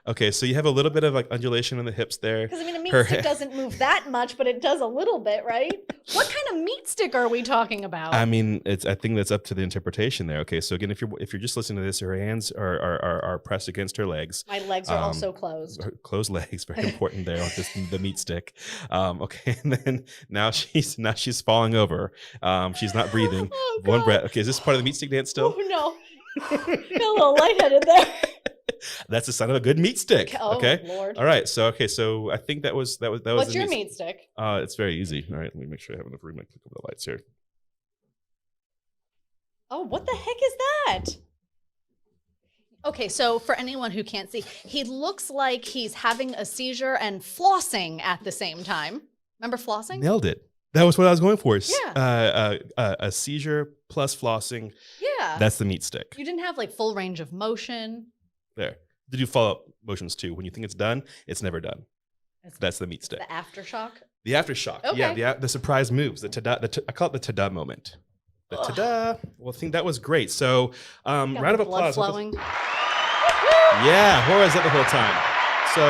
Okay, so you have a little bit of like undulation in the hips there. Because I mean, a meat stick doesn't move that much, but it does a little bit, right? What kind of meat stick are we talking about? I mean, I think that's up to the interpretation there. Okay, so again, if you're just listening to this, her hands are pressed against her legs. My legs are also closed. Closed legs, very important there with the meat stick. Okay, and then now she's falling over. She's not breathing. Oh, one breath. Okay, is this part of the meat stick dance still? Oh, no, got a little lightheaded there. That's the sign of a good meat stick. Oh, okay. Lord. All right. So I think that was. What's your meat stick? It's very easy. All right. Let me make sure I have enough room to click over the lights here. Oh, what the heck is that? Okay, so for anyone who can't see, he looks like he's having a seizure and flossing at the same time. Remember flossing? Nailed it. That was what I was going for. Yeah. A seizure plus flossing. Yeah. That's the meat stick. You didn't have like full range of motion. There. To do follow-up motions too. When you think it's done, it's never done. That's the meat stick. The aftershock? The aftershock. Okay. Yeah, the surprise moves. The ta-da. I call it the ta-da moment. The ta-da. Well, I think that was great. So round of applause. Blood flowing. Yeah, Hora's up the whole time. So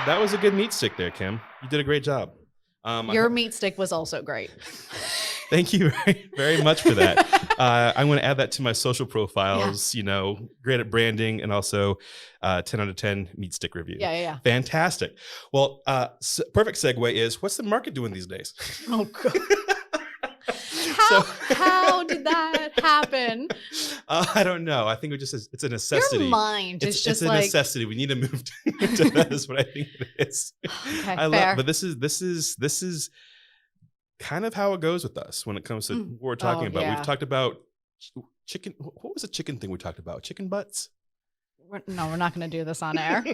that was a good meat stick there, Kim. You did a great job. Your meat stick was also great. Thank you very, very much for that. I'm going to add that to my social profiles, you know, great at branding and also 10 out of 10 meat stick review. Yeah. Fantastic. Well, perfect segue is, what's the market doing these days? Oh, God. How did that happen? I don't know. I think it's a necessity. Your mind is just it's a like necessity. We need to move to that is what I think it is. Okay, I fair. love, but this is kind of how it goes with us when it comes to what we're talking about. Yeah. We've talked about chicken. What was the chicken thing we talked about? Chicken butts? We're not going to do this on air.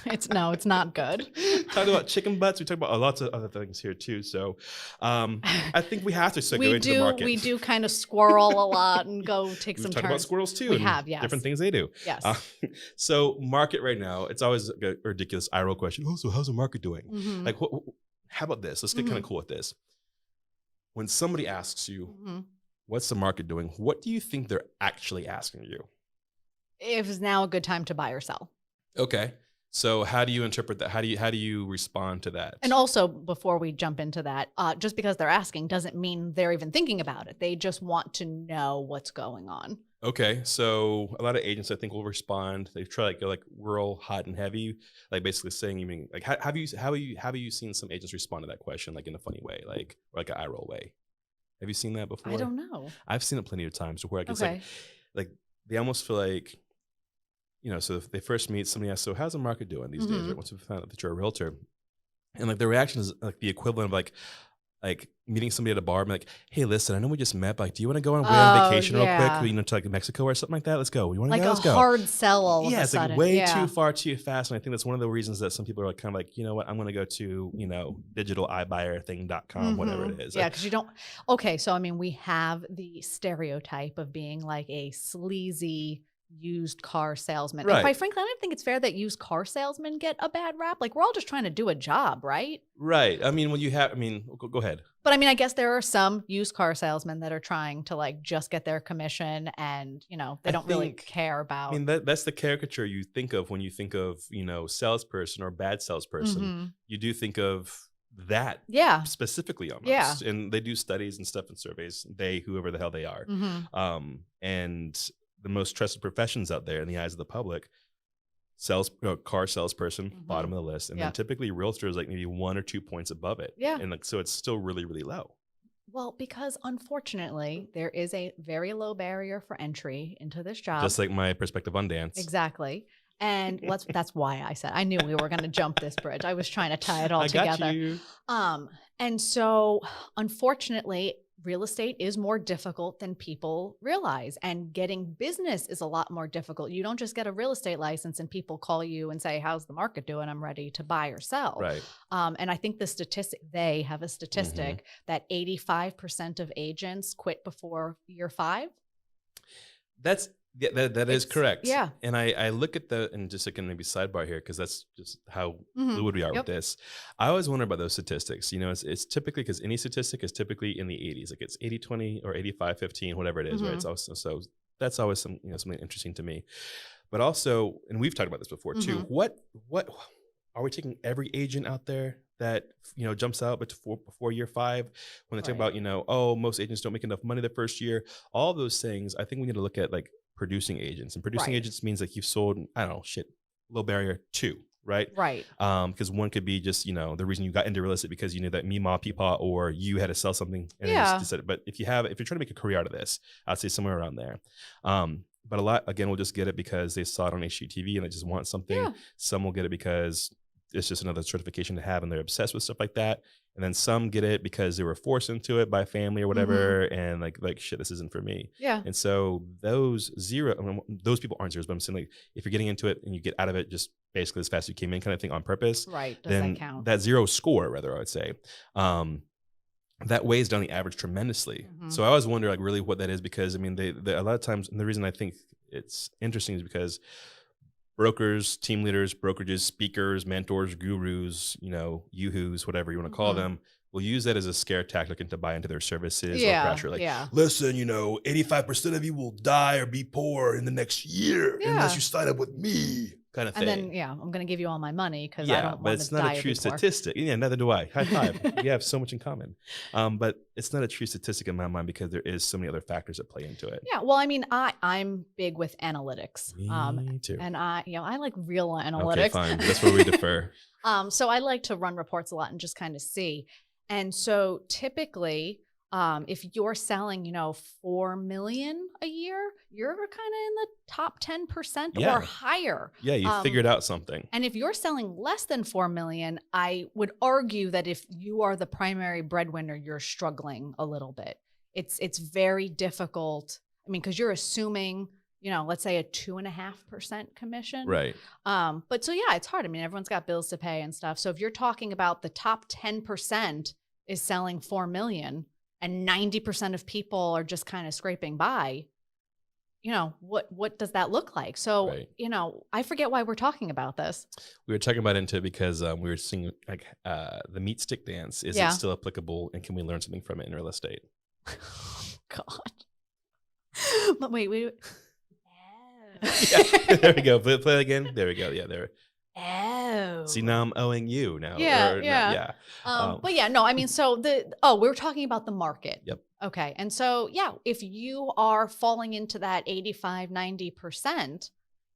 It's not good. Talked about chicken butts. We talked about lots of other things here too. So I think we have to go into the market. We do kind of squirrel a lot and go take some turns. We've talked about squirrels too. We have, yes. Different things they do. Yes. So market right now, it's always a ridiculous eye roll question. Oh, so how's the market doing? Mm-hmm. Like, how about this? Let's get kind of cool with this. When somebody asks you, what's the market doing? What do you think they're actually asking you? If it's now a good time to buy or sell. Okay. So how do you interpret that? How do you respond to that? And also, before we jump into that, just because they're asking doesn't mean they're even thinking about it. They just want to know what's going on. Okay. So a lot of agents, I think, will respond. They try to go like rural, hot and heavy, like basically saying, you mean like, have you seen some agents respond to that question, like in a funny way, like an eye roll way? Have you seen that before? I don't know. I've seen it plenty of times where it's like they almost feel like, you know, so if they first meet, somebody asks, so how's the market doing these days? Right? Once we found out that you're a realtor. And like the reaction is like the equivalent of like meeting somebody at a bar and be like, hey, listen, I know we just met, but like, do you want to go on a vacation real quick? You know, to like Mexico or something like that? Let's go. You want to go? Let's go. Like a hard sell all of a sudden. It's like way too far, too fast. And I think that's one of the reasons that some people are like kind of like, you know what, I'm going to go to, you know, digitaliBuyerthing.com, whatever it is. Yeah, because you don't. Okay, so I mean, we have the stereotype of being like a sleazy used car salesman. Right. And quite frankly, I don't think it's fair that used car salesmen get a bad rap. Like, we're all just trying to do a job, right? Right. I mean, go ahead. But I mean, I guess there are some used car salesmen that are trying to like just get their commission and, you know, they don't really care about. I mean, that's the caricature you think of when you think of, you know, salesperson or bad salesperson. You do think of that specifically almost. Yeah. And they do studies and stuff and surveys, whoever the hell they are. And the most trusted professions out there in the eyes of the public, car salesperson, bottom of the list. And then typically realtor is like maybe 1 or 2 points above it. Yeah. And like, so it's still really, really low. Well, because unfortunately, there is a very low barrier for entry into this job. Just like my perspective on dance. Exactly. And that's why I said, I knew we were going to jump this bridge. I was trying to tie it all together. Got you. And so unfortunately, real estate is more difficult than people realize, and getting business is a lot more difficult. You don't just get a real estate license and people call you and say, how's the market doing? I'm ready to buy or sell. Right. And I think they have a statistic that 85% of agents quit before year 5. That is correct. Yeah. And I look at and just like maybe sidebar here, because that's just how fluid we are with this. I always wonder about those statistics. You know, it's typically, because any statistic is typically in the 80s, like it's 80-20 or 85-15, whatever it is, right? It's also, so that's always something interesting to me. But also, and we've talked about this before too, what are we taking every agent out there that, you know, jumps out before year 5 when they talk about, you know, oh, most agents don't make enough money the first year, all those things. I think we need to look at like producing agents, and producing agents means like you've sold, I don't know, low barrier 2, right? Right. Because one could be just, you know, the reason you got into real estate because you knew that Meemaw Peepaw, or you had to sell something and you just decided. But if you're trying to make a career out of this, I'd say somewhere around there. But a lot, again, will just get it because they saw it on HGTV and they just want something. Yeah. Some will get it because it's just another certification to have and they're obsessed with stuff like that. And then some get it because they were forced into it by family or whatever, and like shit, this isn't for me. Yeah. And so those people aren't zeros, but I'm saying like if you're getting into it and you get out of it just basically as fast as you came in, kind of thing, on purpose, right? Does then that count? That 0 score, rather, I would say, that weighs down the average tremendously. So I always wonder like really what that is, because I mean they a lot of times, and the reason I think it's interesting is because brokers, team leaders, brokerages, speakers, mentors, gurus, you know, yoo-hoos, whatever you want to call them, will use that as a scare tactic looking to buy into their services or Yeah. pressure. Like, Yeah. listen, 85% of you will die or be poor in the next year unless Yeah. you sign up with me, kind of And thing. then, I'm going to give you all my money because I Yeah, don't but want it's to not die a or true be poor. statistic. Yeah, neither do I. High five. We have so much in common. But it's not a true statistic in my mind because there is so many other factors that play into it. Yeah. Well, I mean, I'm big with analytics. Me too. And I like real analytics. Okay, fine. That's where we defer. So I like to run reports a lot and just kind of see. And so typically, if you're selling, 4 million a year, you're kind of in the top 10% Yeah. or higher. Yeah, you figured out something. And if you're selling less than 4 million, I would argue that if you are the primary breadwinner, you're struggling a little bit. It's very difficult. I mean, because you're assuming, let's say a 2.5% commission. Right. But so yeah, it's hard. I mean, everyone's got bills to pay and stuff. So if you're talking about the top 10% is selling 4 million and 90% of people are just kind of scraping by, what does that look like? So, Right. I forget why we're talking about this. We were talking about into it because we were seeing like the meat stick dance. Is it still applicable, and can we learn something from it in real estate? God. But wait. Yeah, there we go. Play it again. There we go. Yeah, there. Oh. See, now I'm owing you now. Yeah, Or, yeah. yeah. But yeah, no, I mean, so we were talking about the market. Yep. Okay. And so, yeah, if you are falling into that 85, 90%,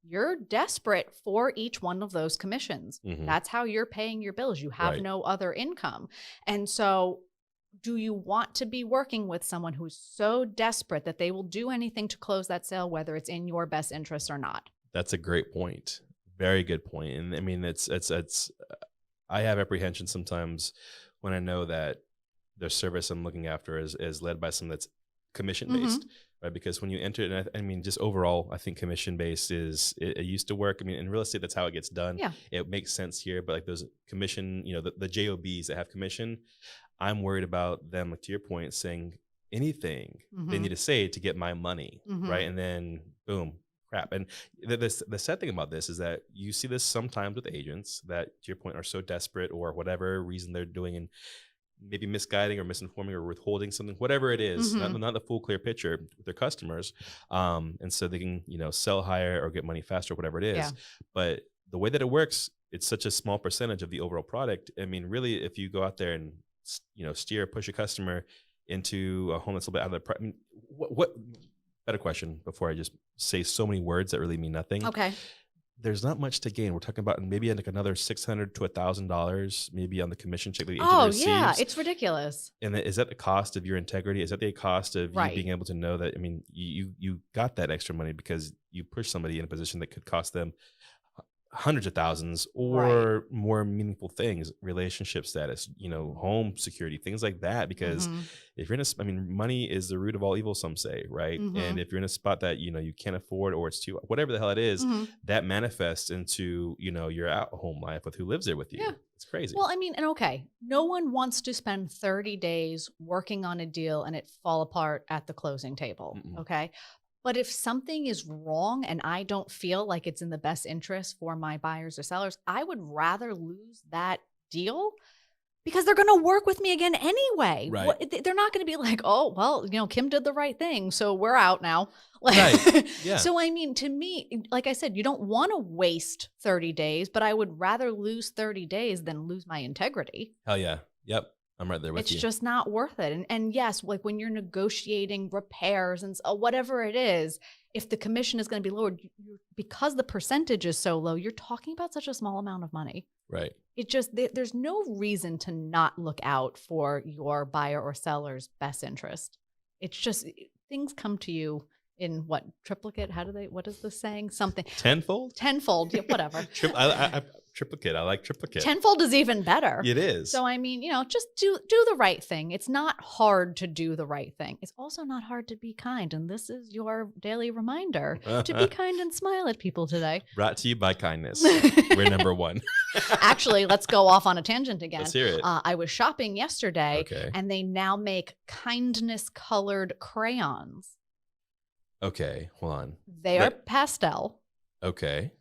you're desperate for each one of those commissions. Mhm. That's how you're paying your bills. You have Right. no other income. And so do you want to be working with someone who's so desperate that they will do anything to close that sale, whether it's in your best interest or not? That's a great point. Very good point. And I mean, it's I have apprehension sometimes when I know that the service I'm looking after is led by someone that's commission based, right? Because when you enter it, and I mean, just overall, I think commission based it used to work. I mean, in real estate, that's how it gets done. Yeah. It makes sense here, but like those commission, the JOBs that have commission, I'm worried about them, like to your point, saying anything they need to say to get my money, right? And then boom, crap. And the sad thing about this is that you see this sometimes with agents that, to your point, are so desperate or whatever reason they're doing and maybe misguiding or misinforming or withholding something, whatever it is, not the full clear picture with their customers. And so they can, sell higher or get money faster, whatever it is. Yeah. But the way that it works, it's such a small percentage of the overall product. I mean, really, if you go out there and, push a customer into a home that's a little bit out of the I mean, what better question before I just say so many words that really mean nothing. Okay. There's not much to gain. We're talking about maybe like another $600 to $1,000, maybe on the commission check that the agent receives. Yeah, it's ridiculous. And is that the cost of your integrity? Is that the cost of you being able to know that? I mean, you got that extra money because you pushed somebody in a position that could cost them hundreds of thousands or more meaningful things, relationship status, home security, things like that. Because if you're money is the root of all evil, some say, right? And if you're in a spot that, you can't afford, or it's too, whatever the hell it is, that manifests into, your at-home life with who lives there with you. Yeah. It's crazy. Well, I mean, and okay, no one wants to spend 30 days working on a deal and it fall apart at the closing table. Okay. But if something is wrong and I don't feel like it's in the best interest for my buyers or sellers, I would rather lose that deal because they're going to work with me again anyway. Right. They're not going to be like, oh, well, Kim did the right thing, so we're out now. Right. Yeah. So, I mean, to me, like I said, you don't want to waste 30 days, but I would rather lose 30 days than lose my integrity. Hell yeah. Yep. I'm right there with you. It's just not worth it. And yes, like when you're negotiating repairs and whatever it is, if the commission is going to be lowered, because the percentage is so low, you're talking about such a small amount of money. Right. It just, there's no reason to not look out for your buyer or seller's best interest. It's just, things come to you in what, triplicate? What is the saying? Something. Tenfold? Tenfold, yeah, whatever. Triplicate. I like triplicate. Tenfold is even better. It is. So, I mean, just do the right thing. It's not hard to do the right thing. It's also not hard to be kind. And this is your daily reminder to be kind and smile at people today. Brought to you by kindness. We're number one. Actually, let's go off on a tangent again. Let's hear it. I was shopping yesterday, Okay. and they now make kindness colored crayons. Okay, hold on. They are pastel. Okay.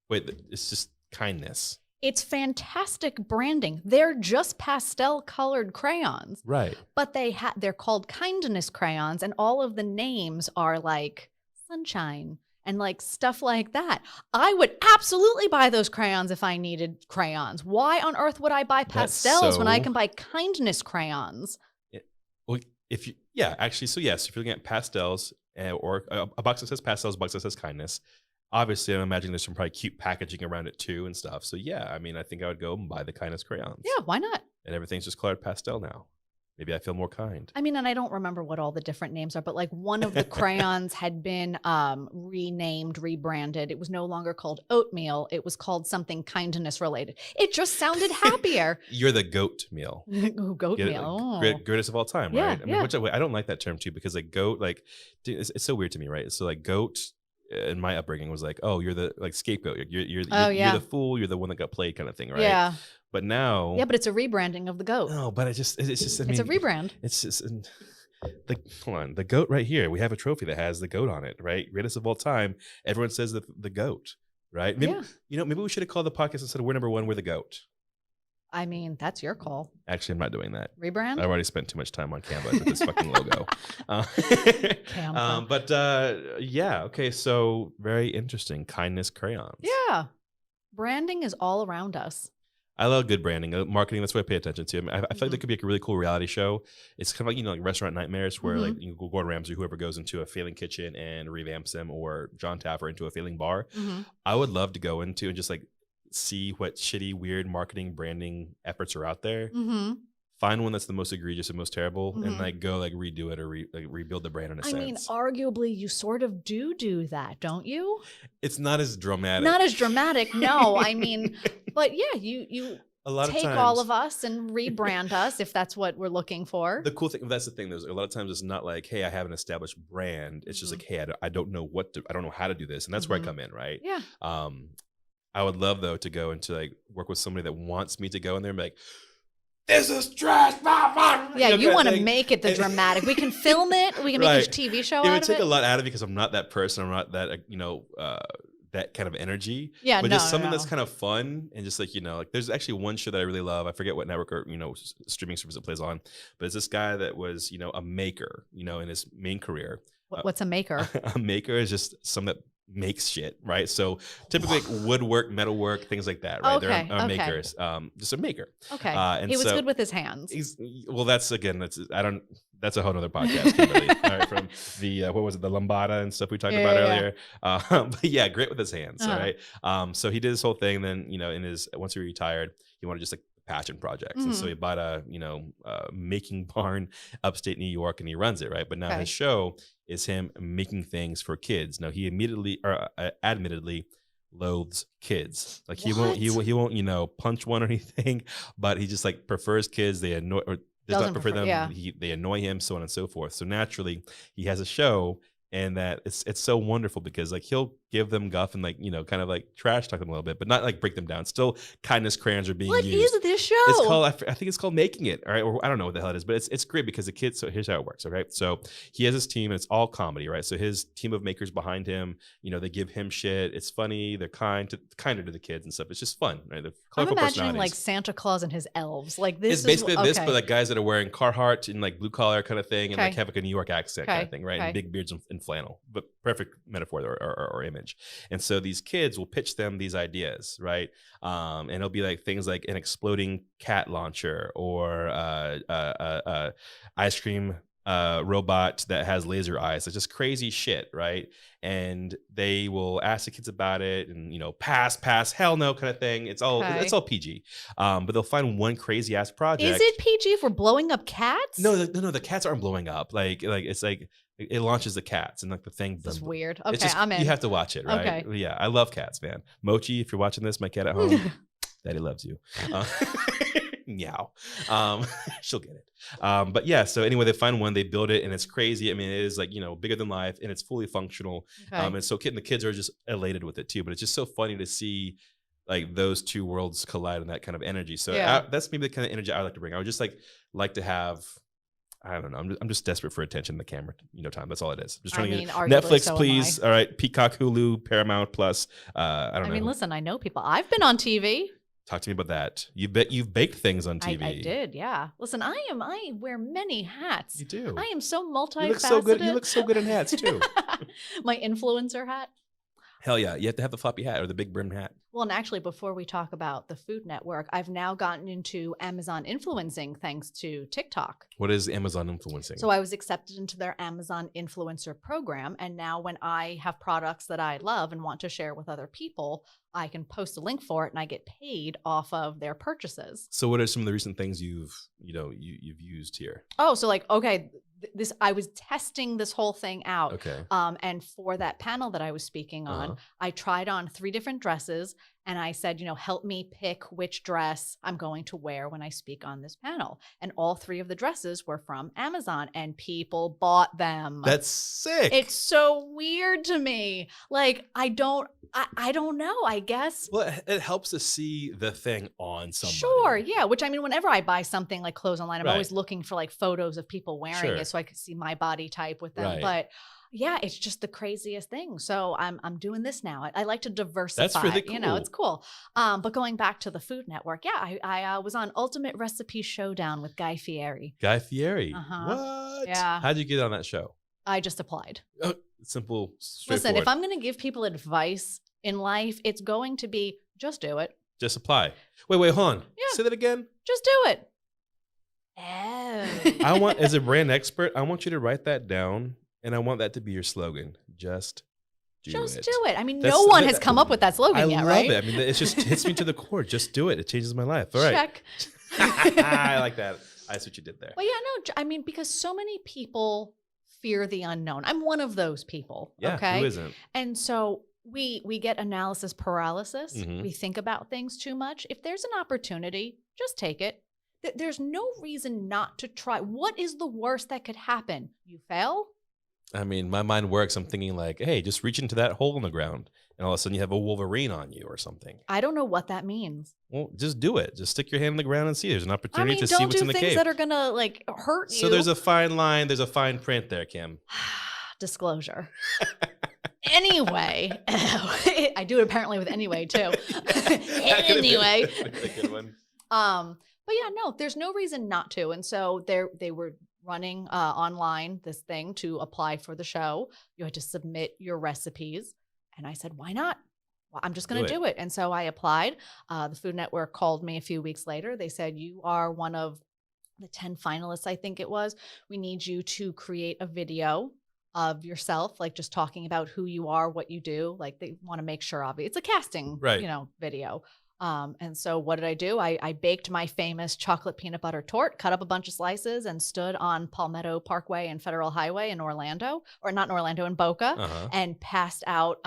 Wait, it's just kindness. It's fantastic branding. They're just pastel colored crayons, Right. but they're called kindness crayons, and all of the names are like sunshine and like stuff like that. I would absolutely buy those crayons if I needed crayons. Why on earth would I buy pastels when I can buy kindness crayons? Well, actually, so yes, if you're looking at pastels or a box that says pastels, a box that says kindness, obviously I'm imagining there's some probably cute packaging around it too and stuff. So yeah, I mean, I think I would go and buy the kindness crayons. Yeah, why not? And everything's just colored pastel now. Maybe I feel more kind. I mean, and I don't remember what all the different names are, but like one of the crayons had been renamed, rebranded. It was no longer called oatmeal. It was called something kindness related. It just sounded happier. You're the goat meal. Ooh, goat meal. Greatest of all time, Yeah, right? I mean, which I don't like that term too, because like goat, like dude, it's so weird to me, right? So like goat in my upbringing was like, oh, you're the like scapegoat. You're the fool. You're the one that got played, kind of thing, right? Yeah. But now, yeah, but it's a rebranding of the goat. No, but it's just. I mean, it's a rebrand. It's just hold on, the goat right here. We have a trophy that has the goat on it, right? Greatest of all time. Everyone says the goat, right? Maybe, maybe we should have called the podcast instead of "We're Number One, We're the Goat." I mean, that's your call. Actually, I'm not doing that. Rebrand? I've already spent too much time on Canva with this fucking logo. Canva. Yeah, okay, so very interesting. Kindness crayons. Yeah. Branding is all around us. I love good branding. Marketing, that's what I pay attention to. I mean, I feel like there could be a really cool reality show. It's kind of like, like Restaurant Nightmares, where like Gordon Ramsay, whoever goes into a failing kitchen and revamps them, or John Taffer into a failing bar. I would love to go into and just like see what shitty, weird marketing branding efforts are out there. Find one that's the most egregious and most terrible, and like go like redo it or rebuild the brand in a sense. I mean, arguably, you sort of do that, don't you? It's not as dramatic. Not as dramatic, no. I mean, but yeah, you a lot take of times, all of us and rebrand us if that's what we're looking for. The cool thing, that's the thing. There's a lot of times it's not like, hey, I have an established brand. It's just like, hey, I don't know I don't know how to do this, and that's where I come in, right? Yeah. I would love though to go and to like work with somebody that wants me to go in there and be like, this is trash. Yeah, you want to make it the dramatic. We can film it. We can make a TV show out of it. It would take a lot out of me because I'm not that person. I'm not that, that kind of energy. Yeah, but just something that's kind of fun and just like, like there's actually one show that I really love. I forget what network or, streaming service it plays on, but it's this guy that was, a maker, in his main career. What's a maker? A maker is just someone that makes shit, right? So typically like woodwork, metalwork, things like that, right? Okay, They're makers, just a maker. Okay. And he was good with his hands. That's a whole nother podcast, Kimberly. All right, from the what was it, the lambada and stuff we talked about earlier. But yeah, great with his hands. All right. So he did this whole thing. Then once he retired, he wanted just like passion projects, and so he bought a making barn upstate New York, and he runs it, right? But now his show is him making things for kids. Now he admittedly loathes kids. Like he won't punch one or anything, but he just like prefers kids. They annoy or does not prefer them. Yeah. They annoy him, so on and so forth. So naturally, he has a show, and that it's so wonderful because like he'll give them guff and like kind of like trash talk them a little bit, but not like break them down. Still, kindness crayons are being used. What is this show? It's called I think it's called Making It. All right, or I don't know what the hell it is, but it's great because the kids. So here's how it works. All right, so he has his team, and it's all comedy, right? So his team of makers behind him, they give him shit. It's funny. They're kinder to the kids and stuff. It's just fun, right? I'm imagining like Santa Claus and his elves. Like this. It's basically this, but like guys that are wearing Carhartt and like blue collar kind of thing, and like have like a New York accent kind of thing, right? And big beards and flannel, but perfect metaphor or image. And so these kids will pitch them these ideas, right? And it'll be like things like an exploding cat launcher or ice cream robot that has laser eyes. It's just crazy shit, right? And they will ask the kids about it, and pass, hell no, kind of thing. It's all PG. But they'll find one crazy ass project. Is it PG if we're blowing up cats? No, the cats aren't blowing up. Like it's like it launches the cats, and like the thing. That's weird. Okay, I'm in. You have to watch it, right? Okay. Yeah, I love cats, man. Mochi, if you're watching this, my cat at home, Daddy loves you. Meow. She'll get it. But yeah, so anyway, they find one, they build it, and it's crazy. I mean, it is like, bigger than life, and it's fully functional. And so the kids are just elated with it too, but it's just so funny to see like those two worlds collide in that kind of energy. So that's maybe the kind of energy I like to bring. I would just like to have, I don't know. I'm just desperate for attention in the camera, time. That's all it is. Just trying to get Netflix, so please. All right, Peacock, Hulu, Paramount Plus. I don't know. I mean, listen, I know people. I've been on TV. Talk to me about that. You've baked things on TV. I did, yeah. Listen, I wear many hats. You do. I am so multifaceted. You look so good. You look so good in hats too. My influencer hat. Hell yeah. You have to have the floppy hat or the big brim hat. Well, and actually, before we talk about the Food Network, I've now gotten into Amazon influencing thanks to TikTok. What is Amazon influencing? So I was accepted into their Amazon influencer program. And now when I have products that I love and want to share with other people, I can post a link for it and I get paid off of their purchases. So what are some of the recent things you've used here? Oh, so like, okay, I was testing this whole thing out. Okay. And for that panel that I was speaking on, I tried on 3 different dresses and I said, help me pick which dress I'm going to wear when I speak on this panel. And all 3 of the dresses were from Amazon and people bought them. That's sick. It's so weird to me. Like, I don't know, I guess. Well, it helps to see the thing on somebody. Sure, yeah. Which, I mean, whenever I buy something like clothes online, I'm Right. always looking for like photos of people wearing Sure. it so I could see my body type with them. Right. But yeah, it's just the craziest thing. So I'm doing this now. I like to diversify. That's really cool. It's cool. But going back to the Food Network, yeah, I was on Ultimate Recipe Showdown with Guy Fieri. Guy Fieri. Uh-huh. What? Yeah. How'd you get on that show? I just applied. Oh, simple, Listen, straightforward. if I'm going to give people advice in life, it's going to be just do it. Just apply. Wait, hold on. Yeah. Say that again. Just do it. Oh. I want, as a brand expert, I want you to write that down, and I want that to be your slogan. Just do it. I mean, That's- no one has come up with that slogan yet, right? I love it. I mean, it just hits me to the core. Just do it. It changes my life. All right. Check. I like that. That's what you did there. Well, yeah, no, I mean, because so many people fear the unknown. I'm one of those people. Yeah, okay. who isn't? And so we get analysis paralysis. Mhm. We think about things too much. If there's an opportunity, just take it. There's no reason not to try. What is the worst that could happen? You fail? I mean, my mind works. I'm thinking like, hey, just reach into that hole in the ground, and all of a sudden you have a Wolverine on you or something. I don't know what that means. Well, just do it. Just stick your hand in the ground and see. There's an I opportunity mean, to see don't what's do in the things cave. that are gonna like hurt you. So there's a fine line. There's a fine print there, Kim. Disclosure. Anyway, I do it apparently with anyway too. Anyway, That's a good one. but yeah, no, there's no reason not to. And so they were running online this thing to apply for the show. You had to submit your recipes, and I said, why not? Well, I'm just going to do it. And so I applied. The Food Network called me a few weeks later. They said, you are one of the 10 finalists, I think it was. We need you to create a video of yourself, like just talking about who you are, what you do. Like they want to make sure, obviously, it's a casting, video. And so what did I do? I baked my famous chocolate peanut butter torte, cut up a bunch of slices, and stood on Palmetto Parkway and Federal Highway in Orlando, or not in Orlando, in Boca, and passed out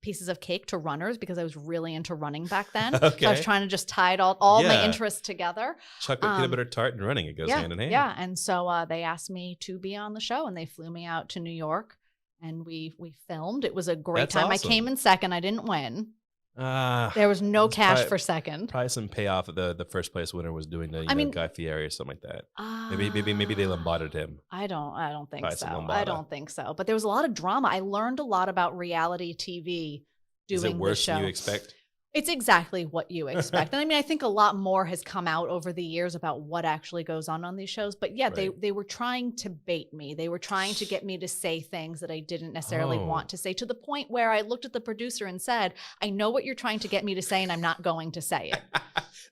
pieces of cake to runners because I was really into running back then. Okay. So I was trying to just tie it all my interests together. Chocolate peanut butter tart and running, it goes hand in hand. Yeah, and so they asked me to be on the show, and they flew me out to New York, and we filmed. It was a great That's time. awesome. I came in second. I didn't win. There was no cash for second. Probably some payoff. The first place winner was doing the Guy Fieri or something like that. Maybe they lombarded him. I don't think Probably so. some I lombada. don't think so. But there was a lot of drama. I learned a lot about reality TV doing Is it worse the show. than you expect? It's exactly what you expect. And I mean, I think a lot more has come out over the years about what actually goes on these shows. But yeah, they were trying to bait me. They were trying to get me to say things that I didn't necessarily want to say, to the point where I looked at the producer and said, I know what you're trying to get me to say, and I'm not going to say it.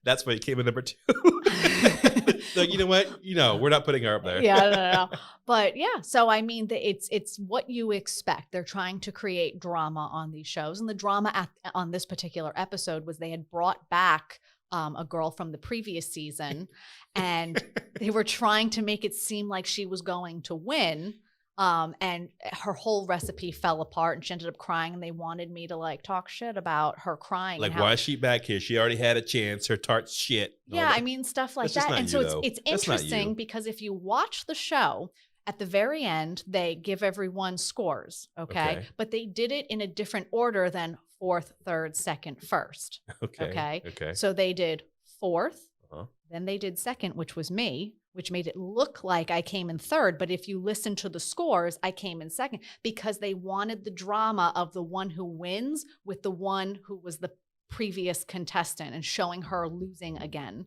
That's why you came in number 2. Like, you know what? We're not putting her up there. Yeah, no. But yeah, so I mean, it's what you expect. They're trying to create drama on these shows. And the drama on this particular episode was they had brought back a girl from the previous season, and they were trying to make it seem like she was going to win. And her whole recipe fell apart, and she ended up crying, and they wanted me to like talk shit about her crying. Like, why is she back here? She already had a chance. Her tart's shit. Yeah, I mean, stuff like that. And so it's interesting because if you watch the show, at the very end, they give everyone scores, okay? But they did it in a different order than 4th, 3rd, 2nd, 1st. Okay. So they did 4th, then they did 2nd, which was me, which made it look like I came in 3rd. But if you listen to the scores, I came in 2nd because they wanted the drama of the one who wins with the one who was the previous contestant and showing her losing again.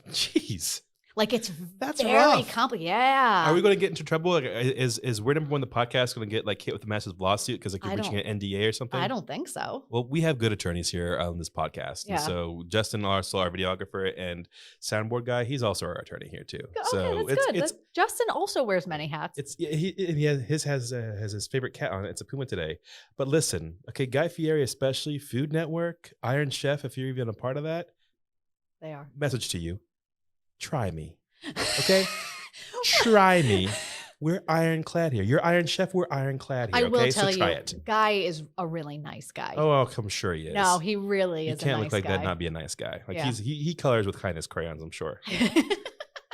Jeez. Like it's That's very rough. complicated. Yeah. Are we going to get into trouble? Like, is We're Number One the podcast going to get like hit with a massive lawsuit because like you're breaching an NDA or something? I don't think so. Well, we have good attorneys here on this podcast. Yeah. And so Justin, also our videographer and soundboard guy, he's also our attorney here too. Okay, so that's good. Justin also wears many hats. He has his favorite cat on it. It's a puma today. But listen, okay, Guy Fieri especially, Food Network, Iron Chef, if you're even a part of that. They are. Message to you. Try me. Okay? Try me. We're ironclad here. You're Iron Chef. We're ironclad here. I will tell so try you, it. Guy is a really nice guy. Oh, I'm sure he is. No, he really is. You can't a nice look like guy. that and not be a nice guy. Like he colors with kindness crayons, I'm sure.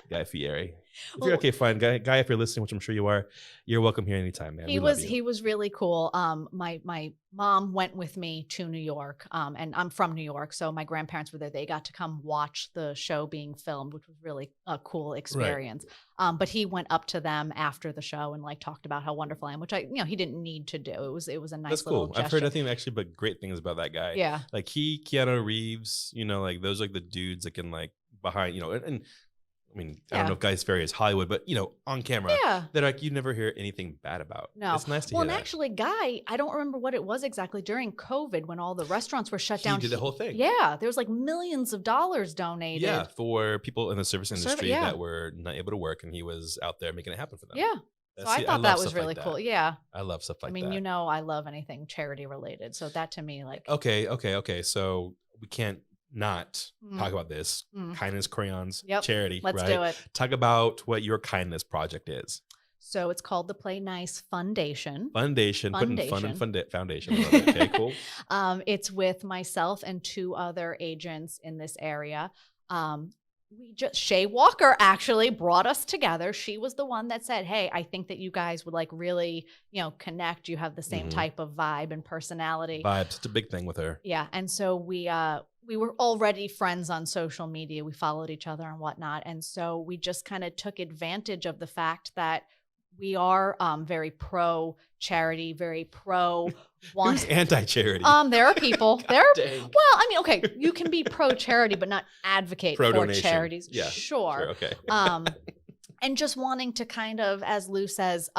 Guy Fieri. Okay, fine. Guy, if you're listening, which I'm sure you are, you're welcome here anytime, man. He was really cool. My mom went with me to New York, and I'm from New York, so my grandparents were there. They got to come watch the show being filmed, which was really a cool experience. Right. But he went up to them after the show and like talked about how wonderful I am, which he didn't need to do. It was a nice. That's little cool. gesture. I've heard nothing actually but great things about that guy. Yeah, like Keanu Reeves, like those are like the dudes that can like behind, and I mean, I don't know if Guy Fieri is Hollywood, but on camera, that like you never hear anything bad about. No, it's nice to hear. Well, and actually, Guy, I don't remember what it was exactly during COVID when all the restaurants were shut down. He did the whole thing. Yeah, there was like millions of dollars donated. Yeah, for people in the service industry that were not able to work, and he was out there making it happen for them. Yeah. So I thought that was really cool. Yeah. I love stuff like that. I mean, I love anything charity related. So that to me, like. Okay. So we can't not talk about this. Kindness crayons, charity. Let's do it. Talk about what your kindness project is. So it's called the Play Nice Foundation. Putting fun in foundation. Okay, cool. It's with myself and 2 other agents in this area. Shay Walker actually brought us together. She was the one that said, hey, I think that you guys would like really, connect. You have the same type of vibe and personality. Vibe's such a big thing with her. Yeah. And so we were already friends on social media. We followed each other and whatnot. And so we just kind of took advantage of the fact that we are very pro charity, very pro. Who's anti-charity? There are people. Well, I mean, okay, you can be pro charity, but not advocate for charities. Yeah, sure. Okay. And just wanting to kind of, as Lou says,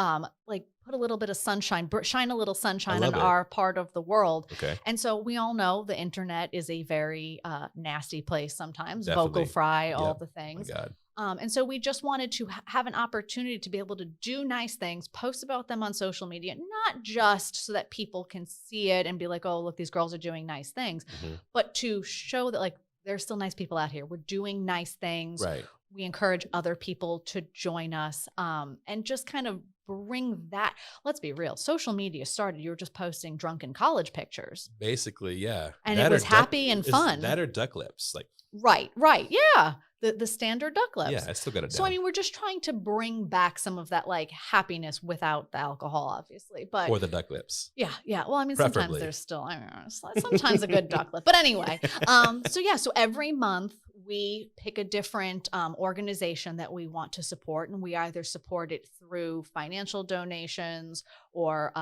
like put a little bit of sunshine, shine a little sunshine on our part of the world. Okay. And so we all know the internet is a very nasty place sometimes. Definitely. Vocal fry, all the things. Oh my God. And so we just wanted to have an opportunity to be able to do nice things, post about them on social media, not just so that people can see it and be like, oh, look, these girls are doing nice things, but to show that like there's still nice people out here. We're doing nice things. Right. We encourage other people to join us and just kind of bring that. Let's be real. Social media started, you were just posting drunken college pictures. Basically, yeah. And it was happy and fun. That or duck lips. Like. Right. Yeah. The standard duck lips. Yeah, I still got it down. So, I mean, we're just trying to bring back some of that, like, happiness without the alcohol, obviously. But or the duck lips. Yeah. Well, I mean, Preferably. Sometimes there's still, I don't know, sometimes a good duck lip. But anyway, so every month we pick a different organization that we want to support. And we either support it through financial donations or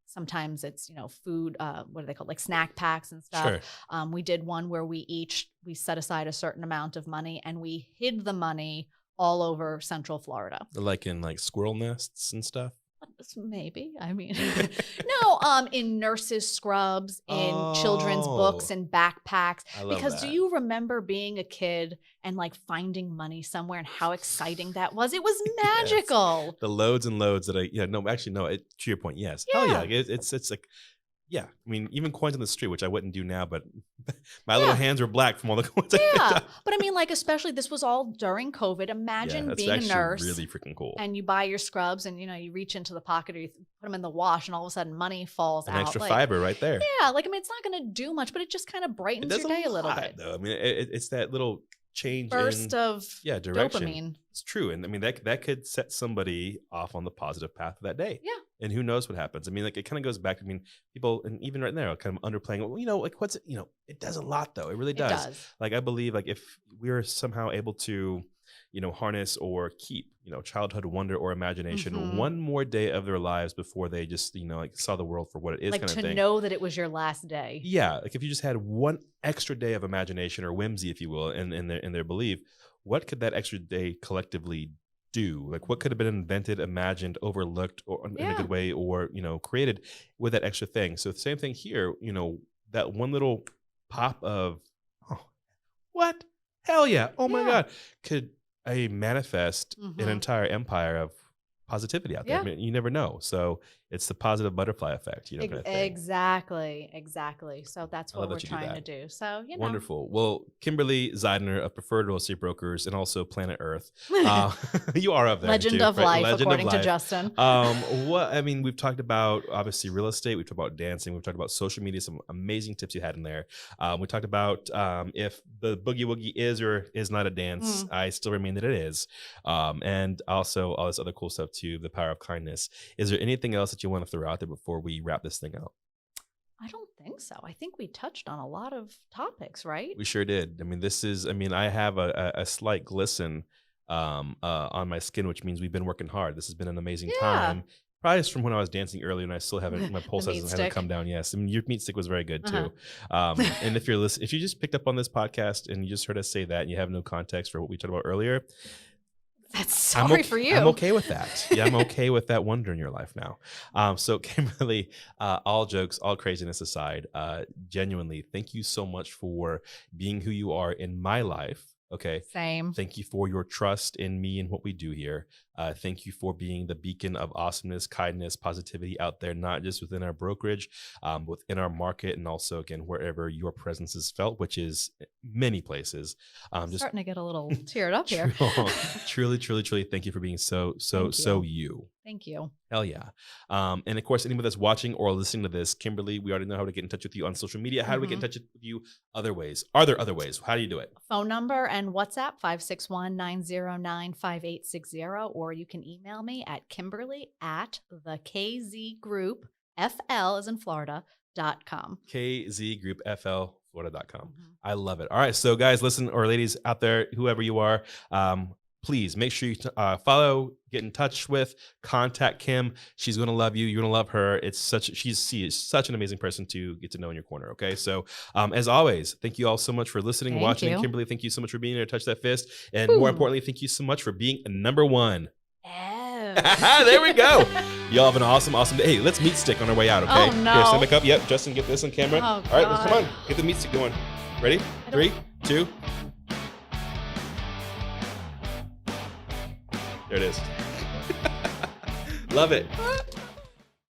sometimes it's, food, what are they called? Like snack packs and stuff. Sure. We did one where we set aside a certain amount of money and we hid the money all over Central Florida. Like in like squirrel nests and stuff? Maybe. I mean, no, in nurses' scrubs, in children's books and backpacks. I love because that. Do you remember being a kid and like finding money somewhere and how exciting that was? It was magical. Yes. The loads and loads that to your point, yes. Yeah. Oh yeah, it's like, yeah. I mean, even coins on the street, which I wouldn't do now, but my little hands were black from all the coins. Yeah, but I mean, like, especially this was all during COVID. Imagine being a nurse, really freaking cool, and you buy your scrubs, and you reach into the pocket or you put them in the wash, and all of a sudden money falls out. An extra fiber right there. Yeah, like I mean, it's not going to do much, but it just kind of brightens your day a little bit. Though. I mean, it's that little change burst of direction. Dopamine. It's true, and I mean that could set somebody off on the positive path of that day. Yeah. And who knows what happens? I mean, like it kind of goes back. I mean, people, and even right now, kind of underplaying. Well, like what's it does a lot though. It really does. Like I believe, like if we are somehow able to, harness or keep, childhood wonder or imagination one more day of their lives before they just, like saw the world for what it is, like kind of to thing. know that it was your last day. Yeah. Like if you just had one extra day of imagination or whimsy, if you will, in their belief, what could that extra day collectively do? Like what could have been invented, imagined, overlooked, or in a good way, or, created with that extra thing? So the same thing here, that one little pop of, oh, what? Hell yeah. Oh my God. Could I manifest an entire empire of positivity out there? I mean, you never know. So it's the positive butterfly effect, kind of thing. Exactly. So that's what we're trying to do. So, Wonderful. Well, Kimberly Zeidner of Preferred Real Estate Brokers and also Planet Earth. You are up there. Legend too, of right? life, Legend according of to life. Justin. We've talked about obviously real estate. We've talked about dancing. We've talked about social media. Some amazing tips you had in there. We talked about if the boogie woogie is or is not a dance. I still remain that it is. And also all this other cool stuff too. The power of kindness. Is there anything else that you want to throw out there before we wrap this thing out? I don't think so. I think we touched on a lot of topics, right? We sure did. I have a slight glisten on my skin, which means we've been working hard. This has been an amazing time. Probably just from when I was dancing earlier, and I still haven't, my pulse hasn't come down. Yes. Your meat stick was very good too. And if if you just picked up on this podcast and you just heard us say that and you have no context for what we talked about earlier, that's sorry for you. I'm okay with that. Yeah, I'm okay with that wonder in your life now. So Kimberly, all jokes, all craziness aside, genuinely, thank you so much for being who you are in my life. Okay. Same. Thank you for your trust in me and what we do here. Thank you for being the beacon of awesomeness, kindness, positivity out there, not just within our brokerage, within our market, and also, again, wherever your presence is felt, which is many places. Just starting to get a little teared up here. Truly, thank you for being so you. Thank you. Hell yeah. And of course, anybody that's watching or listening to this, Kimberly, we already know how to get in touch with you on social media. How do we get in touch with you other ways? Are there other ways? How do you do it? Phone number and WhatsApp, 561-909-5860. Or you can email me at Kimberly@thekzgroupfl, as in Florida.com. kzgroupfl.florida.com. I love it. All right. So guys, listen, or ladies out there, whoever you are, please make sure you follow, get in touch with, contact Kim. She's going to love you. You're going to love her. She is such an amazing person to get to know in your corner. Okay. So as always, thank you all so much for listening, watching. Kimberly, thank you so much for being here to touch that fist. And more importantly, thank you so much for being number one. There we go. Y'all have an awesome day. Hey, let's meat stick on our way out, okay? Oh, no. Here, stand back up. Yep, Justin, get this on camera. Oh, all right, let's come on. Get the meat stick going. Ready? 3, 2. There it is. Love it.